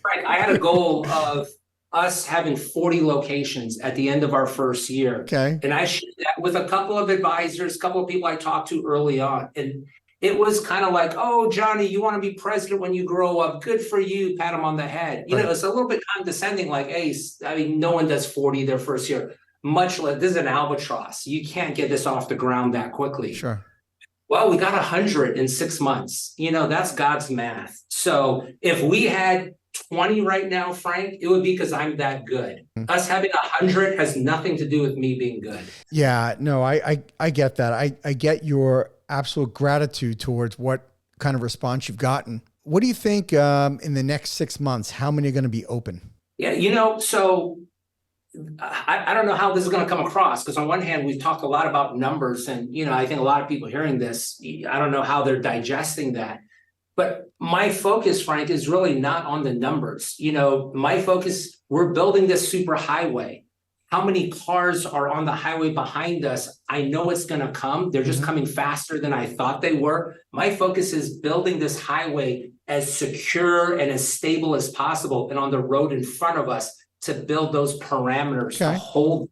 [SPEAKER 2] Frank, I had a goal of us having 40 locations at the end of our first year.
[SPEAKER 1] Okay.
[SPEAKER 2] And I shared that with a couple of advisors, a couple of people I talked to early on. And it was kind of like, oh, Johnny, you want to be president when you grow up. Good for you. Pat him on the head. It's a little bit condescending, like, hey, I mean, no one does 40 their first year. Much less, this is an albatross. You can't get this off the ground that quickly.
[SPEAKER 1] Sure.
[SPEAKER 2] Well, we got 100 in 6 months. That's God's math. So if we had 20 right now, Frank, it would be because I'm that good. Us having 100 has nothing to do with me being good.
[SPEAKER 1] Yeah, no, I get that. I get your absolute gratitude towards what kind of response you've gotten. What do you think in the next 6 months, how many are going to be open?
[SPEAKER 2] Yeah, so I don't know how this is going to come across, because on one hand, we've talked a lot about numbers and, I think a lot of people hearing this, I don't know how they're digesting that. But my focus, Frank, is really not on the numbers. My focus, we're building this super highway. How many cars are on the highway behind us? I know it's going to come. They're just coming faster than I thought they were. My focus is building this highway as secure and as stable as possible, and on the road in front of us to build those parameters to hold.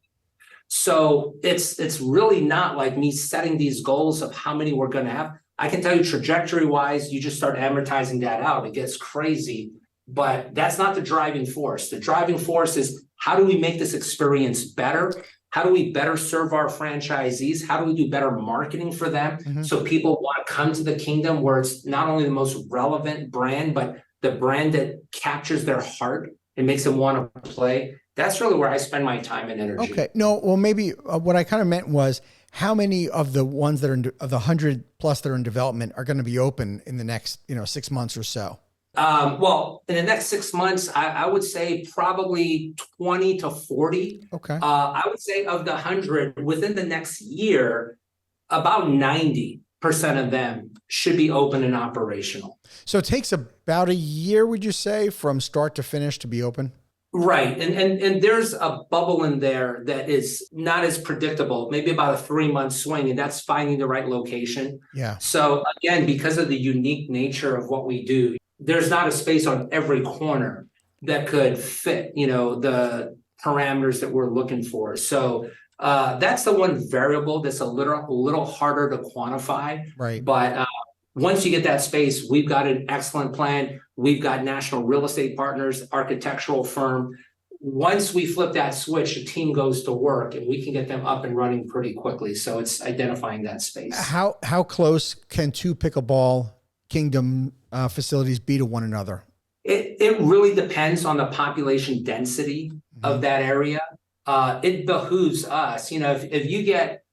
[SPEAKER 2] So it's really not like me setting these goals of how many we're going to have. I can tell you trajectory wise, you just start amortizing that out. It gets crazy, but that's not the driving force. The driving force is, how do we make this experience better? How do we better serve our franchisees? How do we do better marketing for them? So people want to come to the Kingdom, where it's not only the most relevant brand, but the brand that captures their heart and makes them want to play. That's really where I spend my time and energy.
[SPEAKER 1] Okay. No, well, maybe what I kind of meant was, how many of the ones that are of the 100 plus that are in development are going to be open in the next, 6 months or so?
[SPEAKER 2] Well, in the next 6 months, I would say probably 20 to 40.
[SPEAKER 1] Okay.
[SPEAKER 2] I would say of the 100 within the next year, about 90% of them should be open and operational.
[SPEAKER 1] So it takes about a year, would you say, from start to finish to be open?
[SPEAKER 2] Right. And there's a bubble in there that is not as predictable, maybe about a 3-month swing, and that's finding the right location.
[SPEAKER 1] Yeah.
[SPEAKER 2] So again, because of the unique nature of what we do, there's not a space on every corner that could fit, the parameters that we're looking for. So that's the one variable that's a little harder to quantify.
[SPEAKER 1] Right.
[SPEAKER 2] But once you get that space, we've got an excellent plan. We've got national real estate partners, architectural firm. Once we flip that switch, the team goes to work and we can get them up and running pretty quickly. So it's identifying that space.
[SPEAKER 1] How close can two Pickleball Kingdom facilities be to one another?
[SPEAKER 2] It really depends on the population density of that area. It behooves us, if you get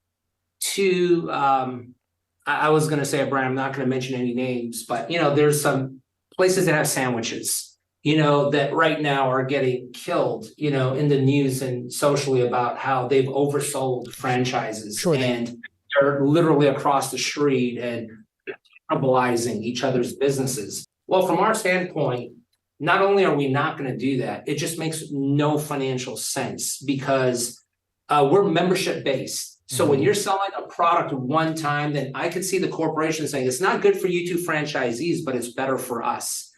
[SPEAKER 2] two, I was going to say a brand, I'm not going to mention any names, but there's some places that have sandwiches, that right now are getting killed, in the news and socially about how they've oversold franchises. Sure, and they're literally across the street and cannibalizing each other's businesses. Well, from our standpoint, not only are we not going to do that, it just makes no financial sense, because we're membership based. So when you're selling a product one time, then I could see the corporation saying, it's not good for you two franchisees, but it's better for us.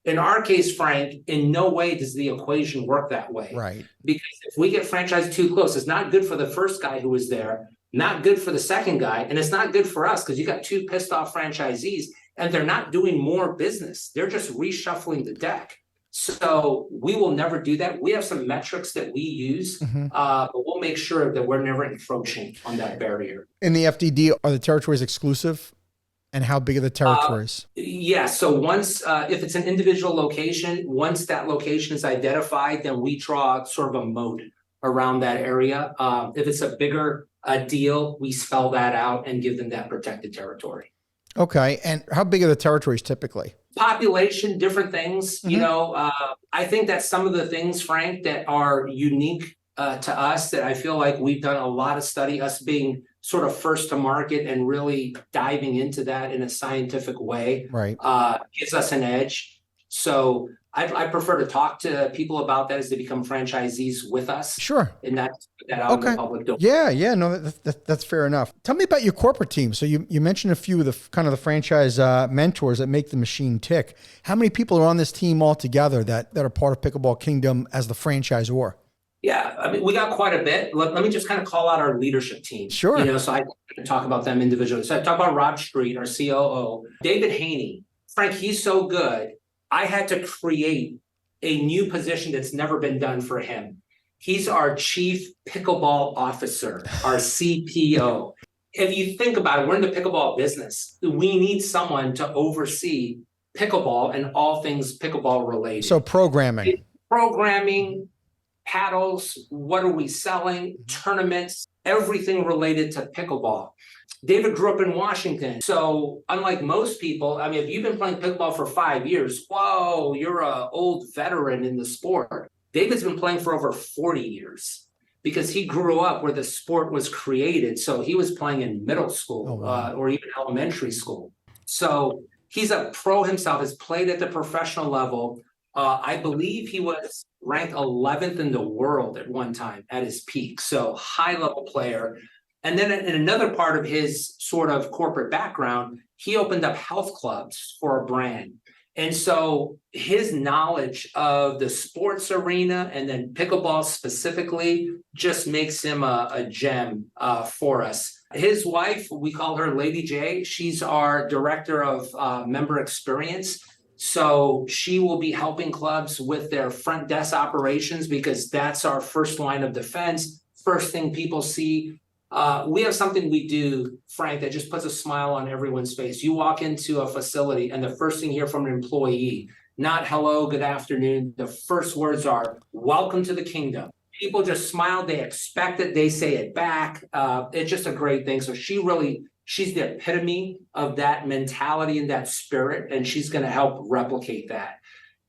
[SPEAKER 2] In our case, Frank, in no way does the equation work that way.
[SPEAKER 1] Right.
[SPEAKER 2] Because if we get franchised too close, it's not good for the first guy who was there, not good for the second guy, and it's not good for us, because you got two pissed off franchisees and they're not doing more business. They're just reshuffling the deck. So we will never do that. We have some metrics that we use, but we'll make sure that we're never encroaching on that barrier.
[SPEAKER 1] In the FDD, are the territories exclusive? And how big are the territories?
[SPEAKER 2] Yeah. So once, if it's an individual location, once that location is identified, then we draw sort of a moat around that area. If it's a bigger deal, we spell that out and give them that protected territory.
[SPEAKER 1] Okay. And how big are the territories typically?
[SPEAKER 2] Population, different things, I think that some of the things, Frank, that are unique to us, that I feel like we've done a lot of study, us being sort of first to market and really diving into that in a scientific way,
[SPEAKER 1] Right.
[SPEAKER 2] Gives us an edge. So I prefer to talk to people about that as they become franchisees with us.
[SPEAKER 1] Sure.
[SPEAKER 2] And not put that out in the public domain.
[SPEAKER 1] Yeah. No, that's fair enough. Tell me about your corporate team. So you mentioned a few of the kind of the franchise mentors that make the machine tick. How many people are on this team altogether that are part of Pickleball Kingdom as the franchisor?
[SPEAKER 2] Yeah, I mean, we got quite a bit. Let me just kind of call out our leadership team.
[SPEAKER 1] Sure.
[SPEAKER 2] So I can talk about them individually. So I talk about Rob Street, our COO, David Haney. Frank, he's so good. I had to create a new position that's never been done for him. He's our Chief Pickleball Officer, our CPO. If you think about it, we're in the pickleball business. We need someone to oversee pickleball and all things pickleball related.
[SPEAKER 1] So programming,
[SPEAKER 2] paddles, what are we selling, tournaments, everything related to pickleball. David grew up in Washington. So unlike most people, I mean, if you've been playing pickleball for 5 years, whoa, you're an old veteran in the sport. David's been playing for over 40 years because he grew up where the sport was created. So he was playing in middle school or even elementary school. So he's a pro himself, has played at the professional level. I believe he was ranked 11th in the world at one time at his peak. So high level player. And then in another part of his sort of corporate background, he opened up health clubs for a brand. And so his knowledge of the sports arena and then pickleball specifically just makes him a gem for us. His wife, we call her Lady J. She's our director of member experience. So she will be helping clubs with their front desk operations because that's our first line of defense. First thing people see. We have something we do, Frank, that just puts a smile on everyone's face. You walk into a facility and the first thing you hear from an employee, not hello, good afternoon. The first words are, welcome to the kingdom. People just smile. They expect it. They say it back. It's just a great thing. So she's the epitome of that mentality and that spirit, and she's going to help replicate that.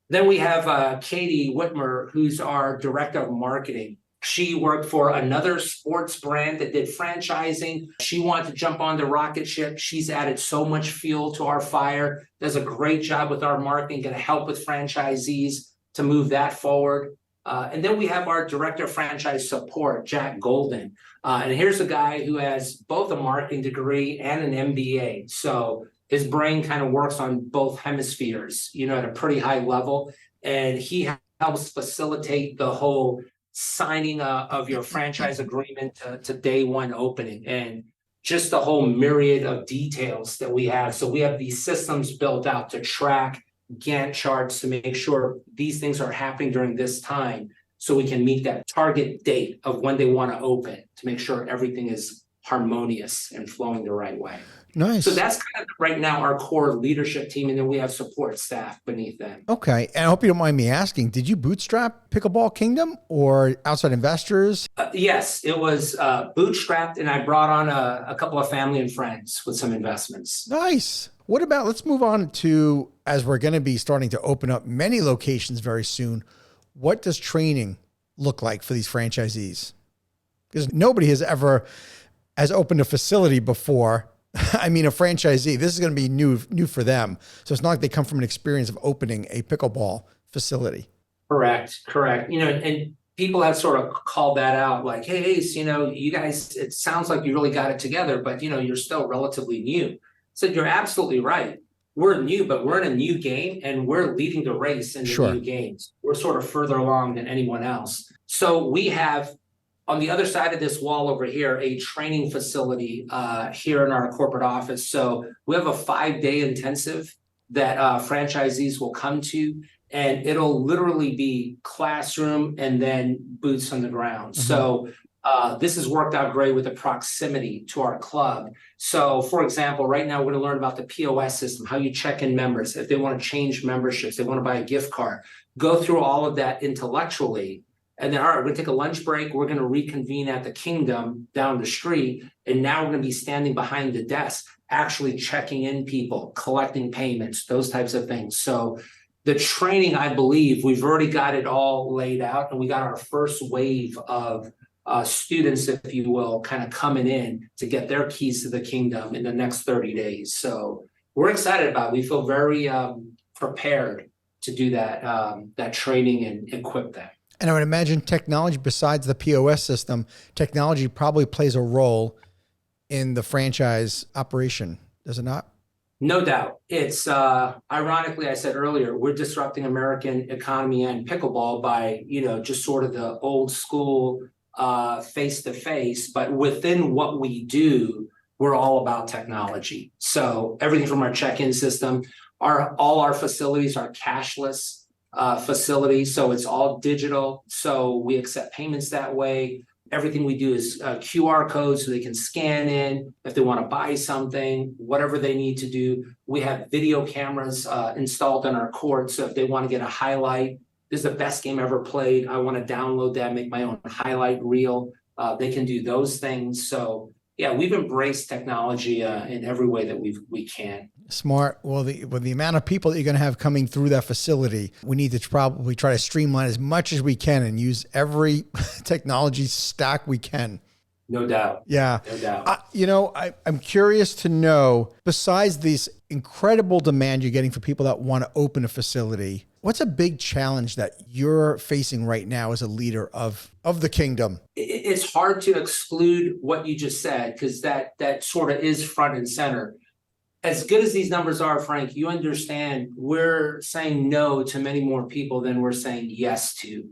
[SPEAKER 2] Then we have Katie Whitmer, who's our director of marketing. She worked for another sports brand that did franchising. She wanted to jump on the rocket ship. She's added so much fuel to our fire, does a great job with our marketing, going to help with franchisees to move that forward. And then we have our director of franchise support, Jack Golden. And here's a guy who has both a marketing degree and an MBA. So his brain kind of works on both hemispheres, at a pretty high level. And he helps facilitate the whole signing of your franchise agreement to day one opening and just the whole myriad of details that we have. So we have these systems built out to track Gantt charts to make sure these things are happening during this time so we can meet that target date of when they want to open to make sure everything is harmonious and flowing the right way.
[SPEAKER 1] Nice.
[SPEAKER 2] So that's kind of right now our core leadership team, and then we have support staff beneath them.
[SPEAKER 1] Okay. And I hope you don't mind me asking, did you bootstrap Pickleball Kingdom or outside investors?
[SPEAKER 2] Yes, it was bootstrapped, and I brought on a couple of family and friends with some investments.
[SPEAKER 1] Nice. What about, let's move on to, as we're going to be starting to open up many locations very soon, what does training look like for these franchisees? Because nobody has opened a facility before. I mean, a franchisee, this is going to be new for them. So it's not like they come from an experience of opening a pickleball facility. Correct.
[SPEAKER 2] And people have sort of called that out like, hey, you guys, it sounds like you really got it together, but you're still relatively new. So you're absolutely right. We're new, but we're in a new game and we're leading the race in the new games. We're sort of further along than anyone else. So we have on the other side of this wall over here, a training facility here in our corporate office. So we have a 5-day intensive that franchisees will come to, and it'll literally be classroom and then boots on the ground. Mm-hmm. So this has worked out great with the proximity to our club. So for example, right now we're going to learn about the POS system, how you check in members, if they want to change memberships, they want to buy a gift card, go through all of that intellectually. And then, all right, we're gonna take a lunch break. We're gonna reconvene at the Kingdom down the street. And now we're gonna be standing behind the desk, actually checking in people, collecting payments, those types of things. So the training, I believe, we've already got it all laid out, and we got our first wave of students, if you will, kind of coming in to get their keys to the Kingdom in the next 30 days. So we're excited about it. We feel very prepared to do that training and equip them.
[SPEAKER 1] And I would imagine technology, besides the POS system, technology probably plays a role in the franchise operation, does it not?
[SPEAKER 2] No doubt. It's ironically, I said earlier, we're disrupting American economy and pickleball by, just sort of the old school face-to-face, but within what we do, we're all about technology. So everything from our check-in system, all our facilities are cashless facilities, so it's all digital. So we accept payments that way. Everything we do is QR codes, so they can scan in if they want to buy something, whatever they need to do. We have video cameras installed on our court, so if they want to get a highlight, this is the best game ever played, I want to download that, make my own highlight reel, they can do those things. So yeah, we've embraced technology in every way that we can.
[SPEAKER 1] Smart. Well, the amount of people that you're going to have coming through that facility, we need to probably try to streamline as much as we can and use every technology stack we can.
[SPEAKER 2] No doubt.
[SPEAKER 1] Yeah.
[SPEAKER 2] No doubt.
[SPEAKER 1] I'm curious to know, besides this incredible demand you're getting for people that want to open a facility, what's a big challenge that you're facing right now as a leader of the Kingdom?
[SPEAKER 2] It's hard to exclude what you just said, because that sort of is front and center. As good as these numbers are, Frank, you understand we're saying no to many more people than we're saying yes to,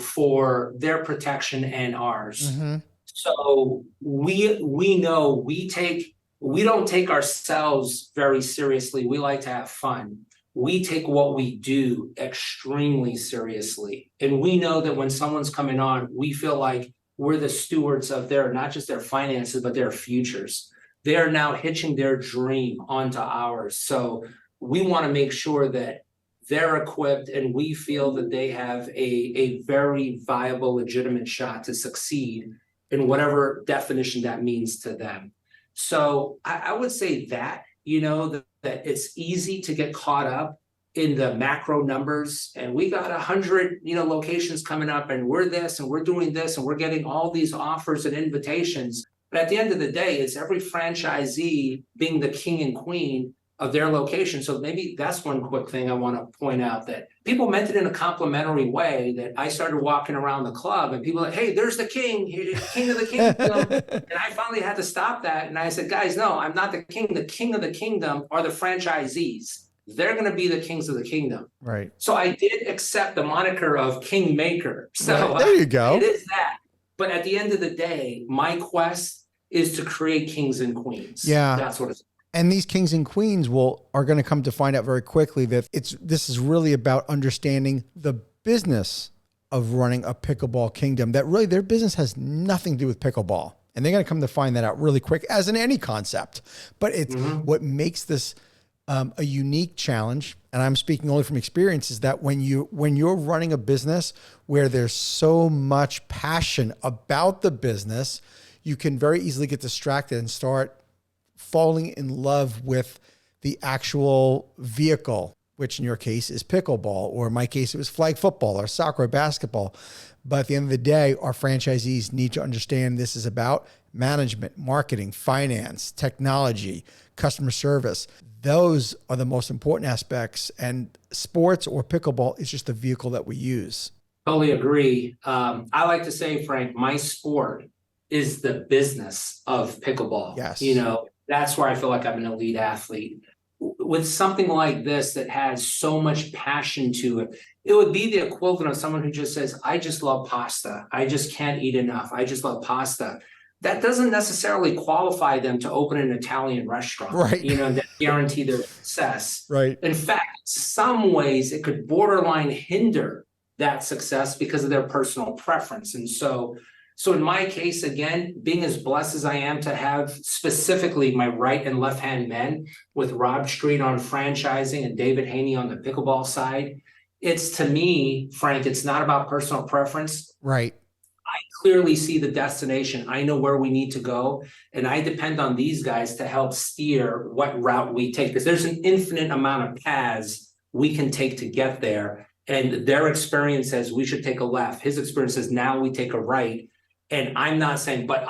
[SPEAKER 2] for their protection and ours. Mm-hmm. So we know we don't take ourselves very seriously. We like to have fun. We take what we do extremely seriously. And we know that when someone's coming on, we feel like we're the stewards of not just their finances, but their futures. They are now hitching their dream onto ours. So we want to make sure that they're equipped and we feel that they have a very viable, legitimate shot to succeed in whatever definition that means to them. So I would say that, that it's easy to get caught up in the macro numbers, and we got 100, locations coming up, and we're this and we're doing this and we're getting all these offers and invitations. But at the end of the day, it's every franchisee being the king and queen of their location. So maybe that's one quick thing I want to point out, that people meant it in a complimentary way, that I started walking around the club and people were like, hey, there's the king of the kingdom. And I finally had to stop that. And I said, guys, no, I'm not the king. The king of the kingdom are the franchisees. They're going to be the kings of the kingdom.
[SPEAKER 1] Right.
[SPEAKER 2] So I did accept the moniker of kingmaker. So
[SPEAKER 1] right. There you go.
[SPEAKER 2] It is that. But at the end of the day, my quest is to create kings and queens.
[SPEAKER 1] Yeah.
[SPEAKER 2] That's what it's.
[SPEAKER 1] And these kings and queens are going to come to find out very quickly that this is really about understanding the business of running a pickleball kingdom, that really their business has nothing to do with pickleball. And they're going to come to find that out really quick, as in any concept. But it's what makes this a unique challenge, and I'm speaking only from experience, is that when you're running a business where there's so much passion about the business, you can very easily get distracted and start falling in love with the actual vehicle, which in your case is pickleball, or in my case, it was flag football or soccer or basketball. But at the end of the day, our franchisees need to understand this is about management, marketing, finance, technology, customer service. Those are the most important aspects, and sports or pickleball is just the vehicle that we use.
[SPEAKER 2] Totally agree. I like to say, Frank, my sport is the business of pickleball.
[SPEAKER 1] Yes.
[SPEAKER 2] That's where I feel like I'm an elite athlete. With something like this that has so much passion to it, it would be the equivalent of someone who just says, I just love pasta. I just can't eat enough. I just love pasta. That doesn't necessarily qualify them to open an Italian restaurant,
[SPEAKER 1] right?
[SPEAKER 2] That guarantee their success.
[SPEAKER 1] Right.
[SPEAKER 2] In fact, some ways it could borderline hinder that success because of their personal preference. And so in my case, again, being as blessed as I am to have specifically my right and left hand men with Rob Street on franchising and David Haney on the pickleball side, It's, to me, Frank, it's not about personal preference.
[SPEAKER 1] Right.
[SPEAKER 2] I clearly see the destination. I know where we need to go, and I depend on these guys to help steer what route we take, because there's an infinite amount of paths we can take to get there. And their experience says we should take a left. His experience says now we take a right. And I'm not saying, but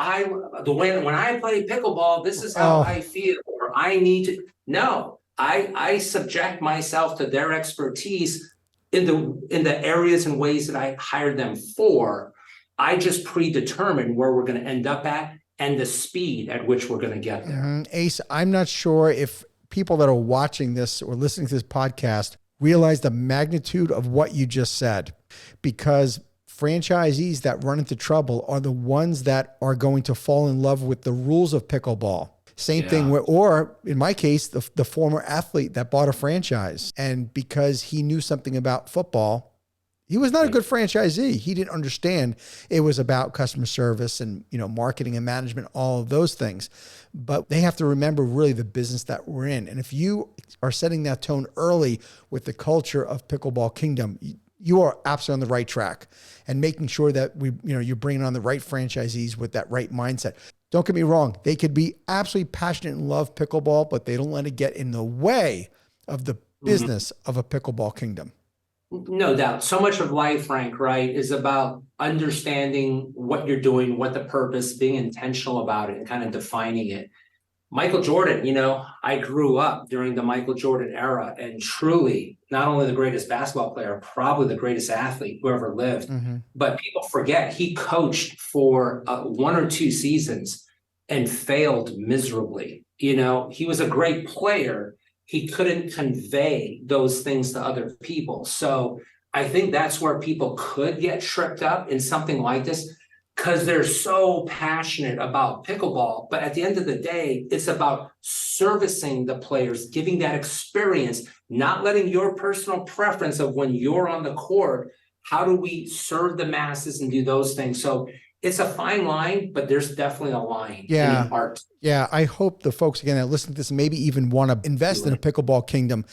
[SPEAKER 2] the way when I play pickleball, this is how I feel, or I need to. No, I subject myself to their expertise in the areas and ways that I hired them for. I just predetermine where we're going to end up at and the speed at which we're going to get there.
[SPEAKER 1] Ace, I'm not sure if people that are watching this or listening to this podcast realize the magnitude of what you just said, because franchisees that run into trouble are the ones that are going to fall in love with the rules of pickleball. Same thing with, or in my case, the former athlete that bought a franchise, and because he knew something about football, he was not a good franchisee. He didn't understand it was about customer service and, marketing and management, all of those things. But they have to remember really the business that we're in. And if you are setting that tone early with the culture of Pickleball Kingdom, you are absolutely on the right track, and making sure that you're bringing on the right franchisees with that right mindset. Don't get me wrong. They could be absolutely passionate and love pickleball, but they don't let it get in the way of the business of a Pickleball Kingdom.
[SPEAKER 2] No doubt. So much of life, Frank, right, is about understanding what you're doing, what the purpose, being intentional about it, and kind of defining it. Michael Jordan, I grew up during the Michael Jordan era, and truly not only the greatest basketball player, probably the greatest athlete who ever lived, but people forget he coached for 1 or 2 seasons and failed miserably. He was a great player. He couldn't convey those things to other people. So I think that's where people could get tripped up in something like this, because they're so passionate about pickleball. But at the end of the day, it's about servicing the players, giving that experience, not letting your personal preference of when you're on the court. How do we serve the masses and do those things? So it's a fine line, but there's definitely a line in art.
[SPEAKER 1] Yeah, I hope the folks, again, that listen to this maybe even want to invest in a Pickleball Kingdom,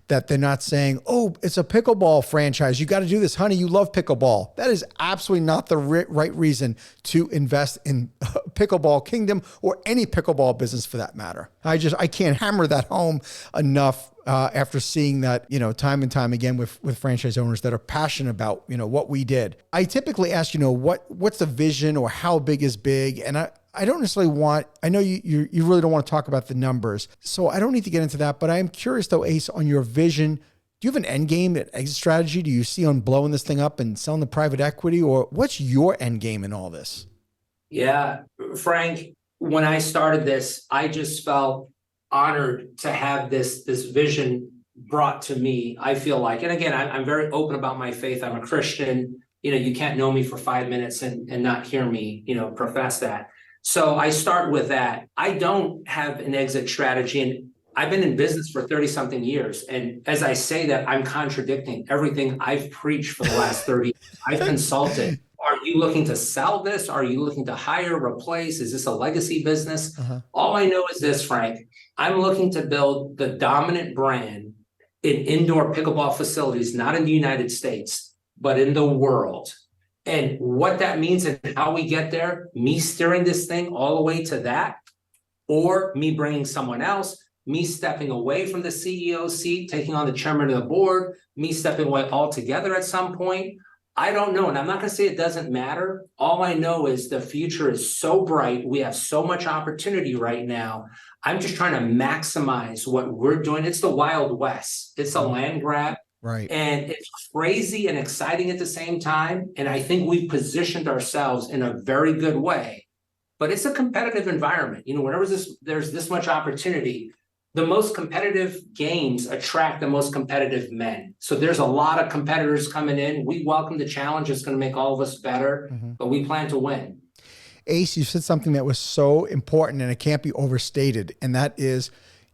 [SPEAKER 1] that they're not saying, oh, it's a pickleball franchise, you got to do this, honey, you love pickleball. That is absolutely not the right reason to invest in Pickleball Kingdom or any pickleball business for that matter. I can't hammer that home enough. After seeing that, time and time again with franchise owners that are passionate about, what we did. I typically ask, what's the vision, or how big is big? And I don't necessarily I know you really don't want to talk about the numbers, so I don't need to get into that, but I am curious though, Ace, on your vision. Do you have an end game, an exit strategy? Do you see on blowing this thing up and selling the private equity, or what's your end game in all this?
[SPEAKER 2] Yeah, Frank, when I started this, I just felt honored to have this vision brought to me. I feel like, and again, I'm very open about my faith. I'm a Christian. You can't know me for 5 minutes and not hear me, profess that. So I start with that. I don't have an exit strategy, and I've been in business for 30 something years. And as I say that, I'm contradicting everything I've preached for the last 30 years. I've consulted. Are you looking to sell this? Are you looking to hire, replace? Is this a legacy business? All I know is this, Frank. I'm looking to build the dominant brand in indoor pickleball facilities, not in the United States, but in the world. And what that means and how we get there, me steering this thing all the way to that, or me bringing someone else, me stepping away from the CEO seat, taking on the chairman of the board, me stepping away altogether at some point. I don't know. And I'm not going to say it doesn't matter. All I know is the future is so bright. We have so much opportunity right now. I'm just trying to maximize what we're doing. It's the Wild West. It's a land grab.
[SPEAKER 1] Right.
[SPEAKER 2] And it's crazy and exciting at the same time. And I think we've positioned ourselves in a very good way. But it's a competitive environment. Whenever there's this much opportunity, the most competitive games attract the most competitive men. So there's a lot of competitors coming in. We welcome the challenge. It's going to make all of us better, but we plan to win.
[SPEAKER 1] Ace, you said something that was so important and it can't be overstated. And that is,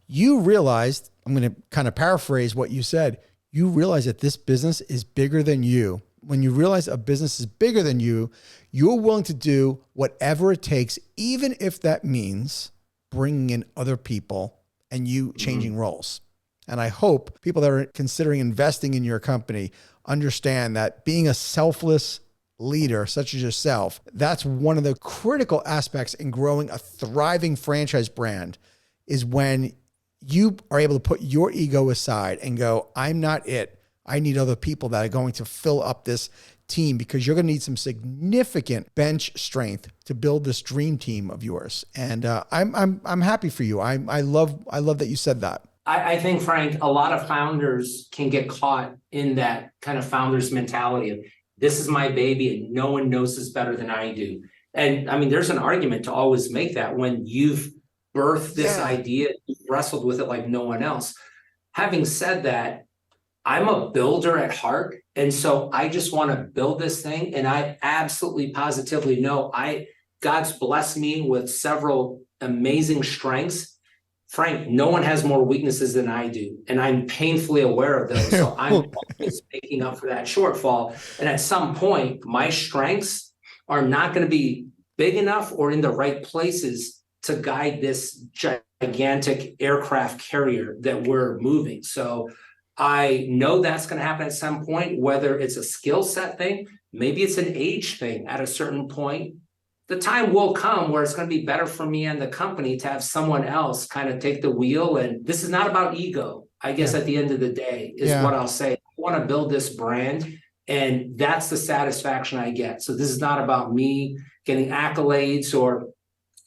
[SPEAKER 1] you realized, I'm going to kind of paraphrase what you said, you realize that this business is bigger than you. When you realize a business is bigger than you, you're willing to do whatever it takes, even if that means bringing in other people and you changing roles. And I hope people that are considering investing in your company understand that being a selfless leader such as yourself, that's one of the critical aspects in growing a thriving franchise brand, is when you are able to put your ego aside and go, I'm not it. I need other people that are going to fill up this team, because you're going to need some significant bench strength to build this dream team of yours. And I'm happy for you. I love that you said that.
[SPEAKER 2] I think, Frank, a lot of founders can get caught in that kind of founder's mentality of, this is my baby and no one knows this better than I do. And I mean, there's an argument to always make that when you've birthed this idea, you've wrestled with it like no one else. Having said that, I'm a builder at heart. And so I just want to build this thing. And I absolutely positively know God's blessed me with several amazing strengths. Frank, no one has more weaknesses than I do, and I'm painfully aware of those. So I'm always making up for that shortfall. And at some point, my strengths are not going to be big enough or in the right places to guide this gigantic aircraft carrier that we're moving. So I know that's going to happen at some point, whether it's a skill set thing, maybe it's an age thing at a certain point. The time will come where it's going to be better for me and the company to have someone else kind of take the wheel. And this is not about ego, I guess, at the end of the day, is what I'll say. I want to build this brand, and that's the satisfaction I get. So this is not about me getting accolades or,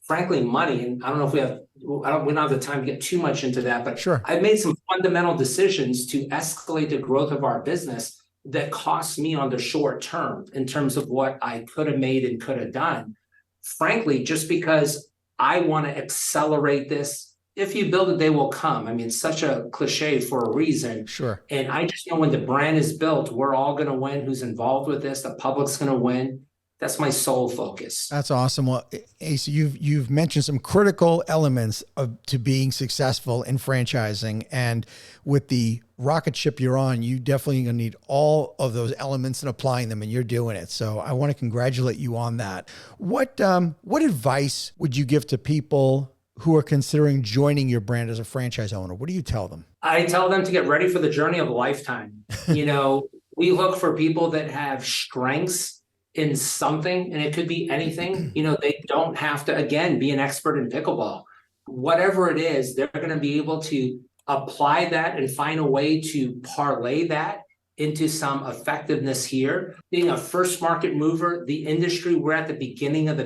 [SPEAKER 2] frankly, money. And I don't know if we don't have the time to get too much into that, but
[SPEAKER 1] sure,
[SPEAKER 2] I've made some fundamental decisions to escalate the growth of our business that cost me on the short term in terms of what I could have made and could have done. Frankly, just because I want to accelerate this. If you build it, they will come. I mean, it's such a cliche for a reason.
[SPEAKER 1] Sure.
[SPEAKER 2] And I just know when the brand is built, we're all going to win. Who's involved with this? The public's going to win. That's my sole focus.
[SPEAKER 1] That's awesome. Well, Ace, you've mentioned some critical elements to being successful in franchising, and with the rocket ship you're on, you definitely gonna need all of those elements and applying them, and you're doing it. So I want to congratulate you on that. What advice would you give to people who are considering joining your brand as a franchise owner? What do you tell them?
[SPEAKER 2] I tell them to get ready for the journey of a lifetime. We look for people that have strengths in something, and it could be anything. They don't have to, again, be an expert in pickleball. Whatever it is, they're going to be able to apply that and find a way to parlay that into some effectiveness here. Being a first market mover, the industry, we're at the beginning of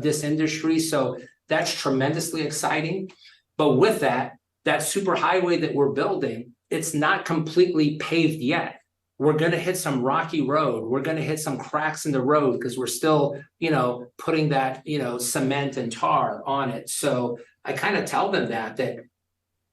[SPEAKER 2] this industry. So that's tremendously exciting. But with that super highway that we're building, it's not completely paved yet. We're going to hit some rocky road. We're going to hit some cracks in the road because we're still, putting that, cement and tar on it. So I kind of tell them that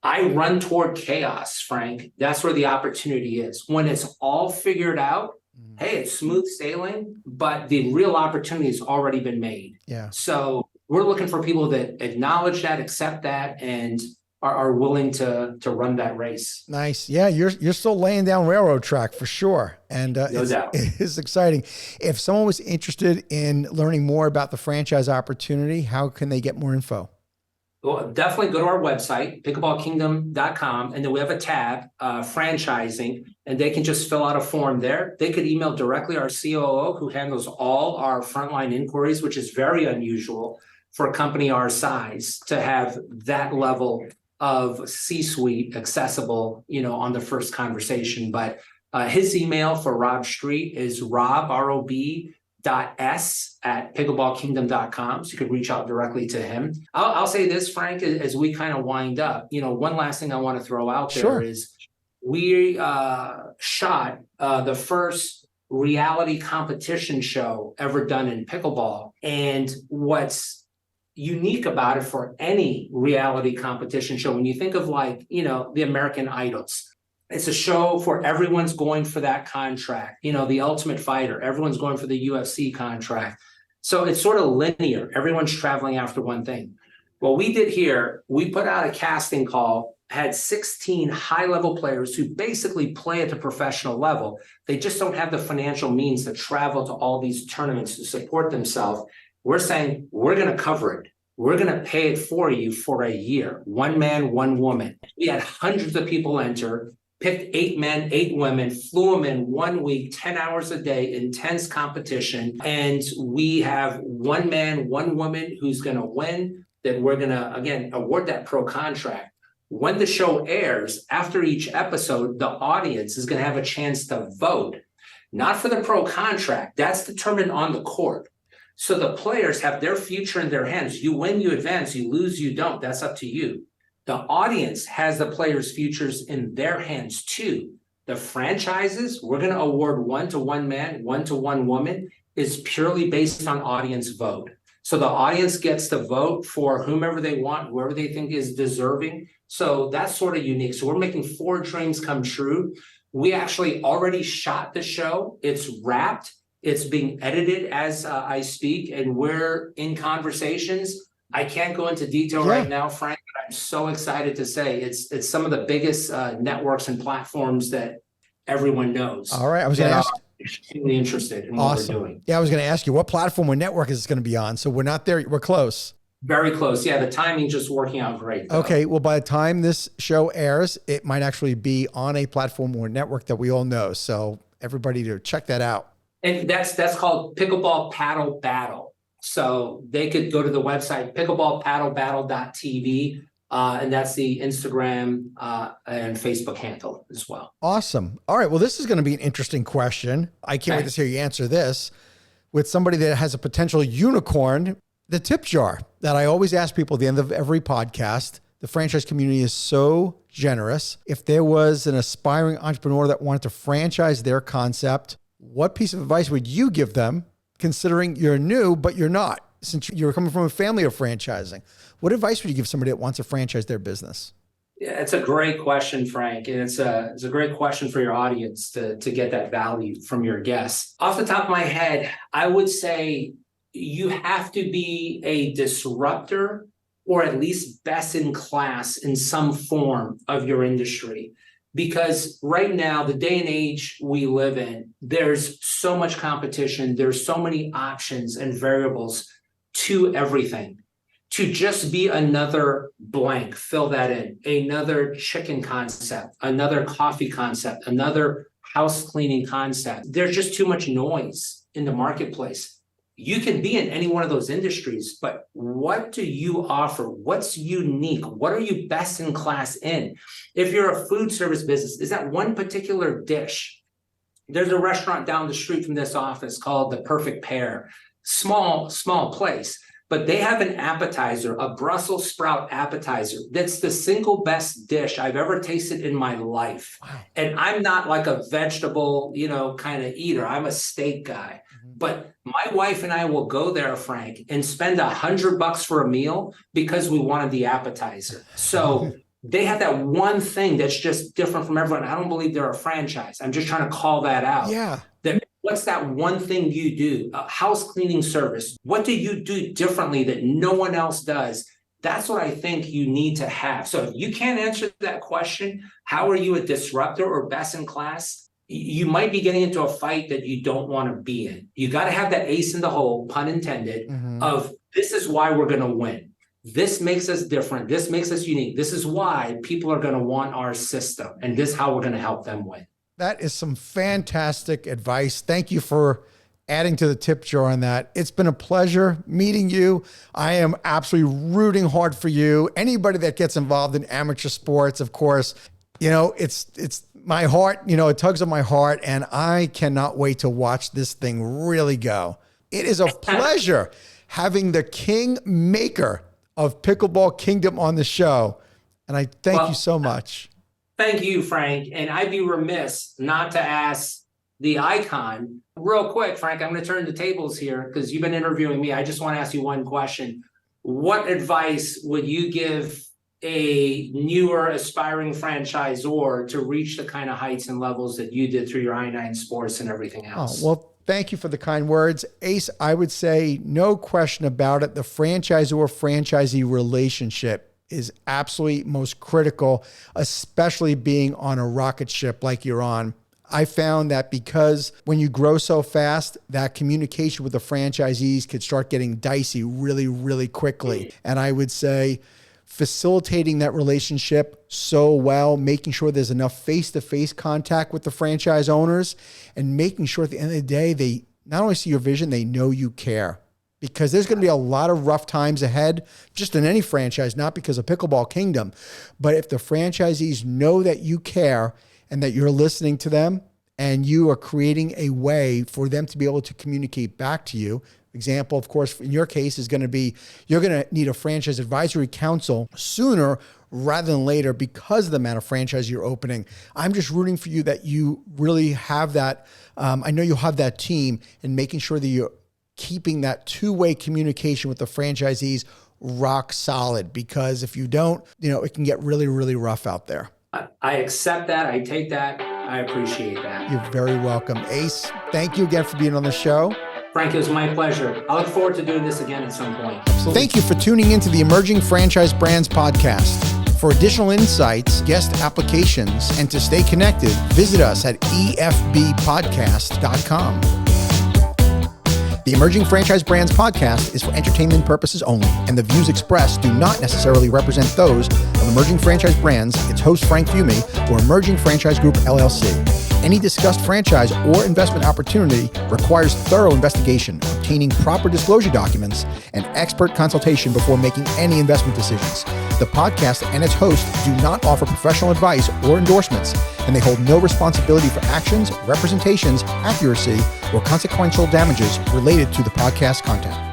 [SPEAKER 2] I run toward chaos, Frank. That's where the opportunity is. When it's all figured out, hey, it's smooth sailing, but the real opportunity has already been made.
[SPEAKER 1] Yeah.
[SPEAKER 2] So we're looking for people that acknowledge that, accept that, and are willing to run that race.
[SPEAKER 1] Nice. Yeah, you're still laying down railroad track for sure. And
[SPEAKER 2] no doubt.
[SPEAKER 1] It's exciting. If someone was interested in learning more about the franchise opportunity, how can they get more info?
[SPEAKER 2] Well, definitely go to our website, pickleballkingdom.com, and then we have a tab, franchising, and they can just fill out a form there. They could email directly our COO, who handles all our frontline inquiries, which is very unusual for a company our size to have that level of C-suite accessible, on the first conversation. But his email for Rob Street is rob.s@pickleballkingdom.com. So you could reach out directly to him. I'll say this, Frank, as we kind of wind up, one last thing I want to throw out there is we shot the first reality competition show ever done in pickleball. And what's unique about it for any reality competition show, when you think of the American Idols, it's a show for everyone's going for that contract, the Ultimate Fighter, everyone's going for the UFC contract. So it's sort of linear. Everyone's traveling after one thing. What we did here, we put out a casting call, had 16 high-level players who basically play at the professional level. They just don't have the financial means to travel to all these tournaments to support themselves. We're saying we're going to cover it. We're going to pay it for you for a year. One man, one woman. We had hundreds of people enter, picked 8 men, 8 women, flew them in 1 week, 10 hours a day, intense competition. And we have one man, one woman who's going to win. Then we're going to, again, award that pro contract. When the show airs, after each episode, the audience is going to have a chance to vote, not for the pro contract. That's determined on the court. So the players have their future in their hands. You win, you advance, you lose, you don't. That's up to you. The audience has the players' futures in their hands too. The franchises, we're going to award 1 to 1 man, 1 to 1 woman, is purely based on audience vote. So the audience gets to vote for whomever they want, whoever they think is deserving. So that's sort of unique. So we're making 4 dreams come true. We actually already shot the show. It's wrapped. It's being edited as I speak, and we're in conversations. I can't go into detail right now, Frank, but I'm so excited to say it's some of the biggest networks and platforms that everyone knows.
[SPEAKER 1] All right, I was going to ask.
[SPEAKER 2] Extremely interested in what we're doing.
[SPEAKER 1] Yeah, I was going to ask you what platform or network is this going to be on. So we're not there. We're close.
[SPEAKER 2] Very close. Yeah, the timing's just working out great, though.
[SPEAKER 1] Okay, well, by the time this show airs, it might actually be on a platform or network that we all know. So everybody to check that out.
[SPEAKER 2] And that's called Pickleball Paddle Battle. So they could go to the website, pickleballpaddlebattle.tv, and that's the Instagram and Facebook handle as well.
[SPEAKER 1] Awesome. All right, well, this is going to be an interesting question. I can't wait to hear you answer this. With somebody that has a potential unicorn, the tip jar that I always ask people at the end of every podcast. The franchise community is so generous. If there was an aspiring entrepreneur that wanted to franchise their concept, what piece of advice would you give them, considering you're new, but you're not, since you're coming from a family of franchising? What advice would you give somebody that wants to franchise their business?
[SPEAKER 2] Yeah, it's a great question, Frank. And it's a great question for your audience to get that value from your guests. Off the top of my head, I would say you have to be a disruptor or at least best in class in some form of your industry. Because right now, the day and age we live in, there's so much competition. There's so many options and variables to everything. To just be another blank, fill that in, another chicken concept, another coffee concept, another house cleaning concept. There's just too much noise in the marketplace. You can be in any one of those industries, but what do you offer? What's unique? What are you best in class in? If you're a food service business, is that one particular dish? There's a restaurant down the street from this office called The Perfect Pair. Small place, but they have an appetizer, a Brussels sprout appetizer. That's the single best dish I've ever tasted in my life. Wow. And I'm not like a vegetable, kind of eater. I'm a steak guy. But my wife and I will go there, Frank, and spend $100 for a meal because we wanted the appetizer. So they have that one thing that's just different from everyone. I don't believe they're a franchise. I'm just trying to call that out.
[SPEAKER 1] Yeah.
[SPEAKER 2] What's that one thing you do? A house cleaning service. What do you do differently that no one else does? That's what I think you need to have. So if you can't answer that question, how are you a disruptor or best in class? You might be getting into a fight that you don't want to be in. You got to have that ace in the hole, pun intended, of this is why we're going to win. This makes us different. This makes us unique. This is why people are going to want our system. And this is how we're going to help them win.
[SPEAKER 1] That is some fantastic advice. Thank you for adding to the tip jar on that. It's been a pleasure meeting you. I am absolutely rooting hard for you. Anybody that gets involved in amateur sports, of course, it's my heart, it tugs on my heart, and I cannot wait to watch this thing really go. It is a pleasure having the king maker of Pickleball Kingdom on the show. And I thank you so much.
[SPEAKER 2] Thank you, Frank. And I'd be remiss not to ask the icon real quick, Frank. I'm going to turn the tables here because you've been interviewing me. I just want to ask you one question. What advice would you give a newer aspiring franchisor to reach the kind of heights and levels that you did through your I-9 sports and everything else?
[SPEAKER 1] Oh, well, thank you for the kind words. Ace, I would say no question about it. The franchisor-franchisee relationship is absolutely most critical, especially being on a rocket ship like you're on. I found that because when you grow so fast, that communication with the franchisees could start getting dicey really, really quickly. And I would say facilitating that relationship so well, making sure there's enough face-to-face contact with the franchise owners, and making sure at the end of the day, they not only see your vision, they know you care. Because there's going to be a lot of rough times ahead, just in any franchise, not because of Pickleball Kingdom. But if the franchisees know that you care and that you're listening to them and you are creating a way for them to be able to communicate back to you. Example, of course, in your case is going to be, you're going to need a franchise advisory council sooner rather than later because of the amount of franchise you're opening. I'm just rooting for you that you really have that. I know you'll have that team and making sure that you're keeping that two-way communication with the franchisees rock solid, because if you don't, it can get really, really rough out there.
[SPEAKER 2] I accept that. I take that. I appreciate that.
[SPEAKER 1] You're very welcome. Ace, thank you again for being on the show.
[SPEAKER 2] Frank, it was my pleasure. I look forward to doing this again at some point.
[SPEAKER 1] Absolutely. Thank you for tuning into the Emerging Franchise Brands podcast. For additional insights, guest applications, and to stay connected, visit us at efbpodcast.com. The Emerging Franchise Brands podcast is for entertainment purposes only, and the views expressed do not necessarily represent those of Emerging Franchise Brands, its host Frank Fiume, or Emerging Franchise Group, LLC. Any discussed franchise or investment opportunity requires thorough investigation, obtaining proper disclosure documents, and expert consultation before making any investment decisions. The podcast and its host do not offer professional advice or endorsements, and they hold no responsibility for actions, representations, accuracy, or consequential damages related to the podcast content.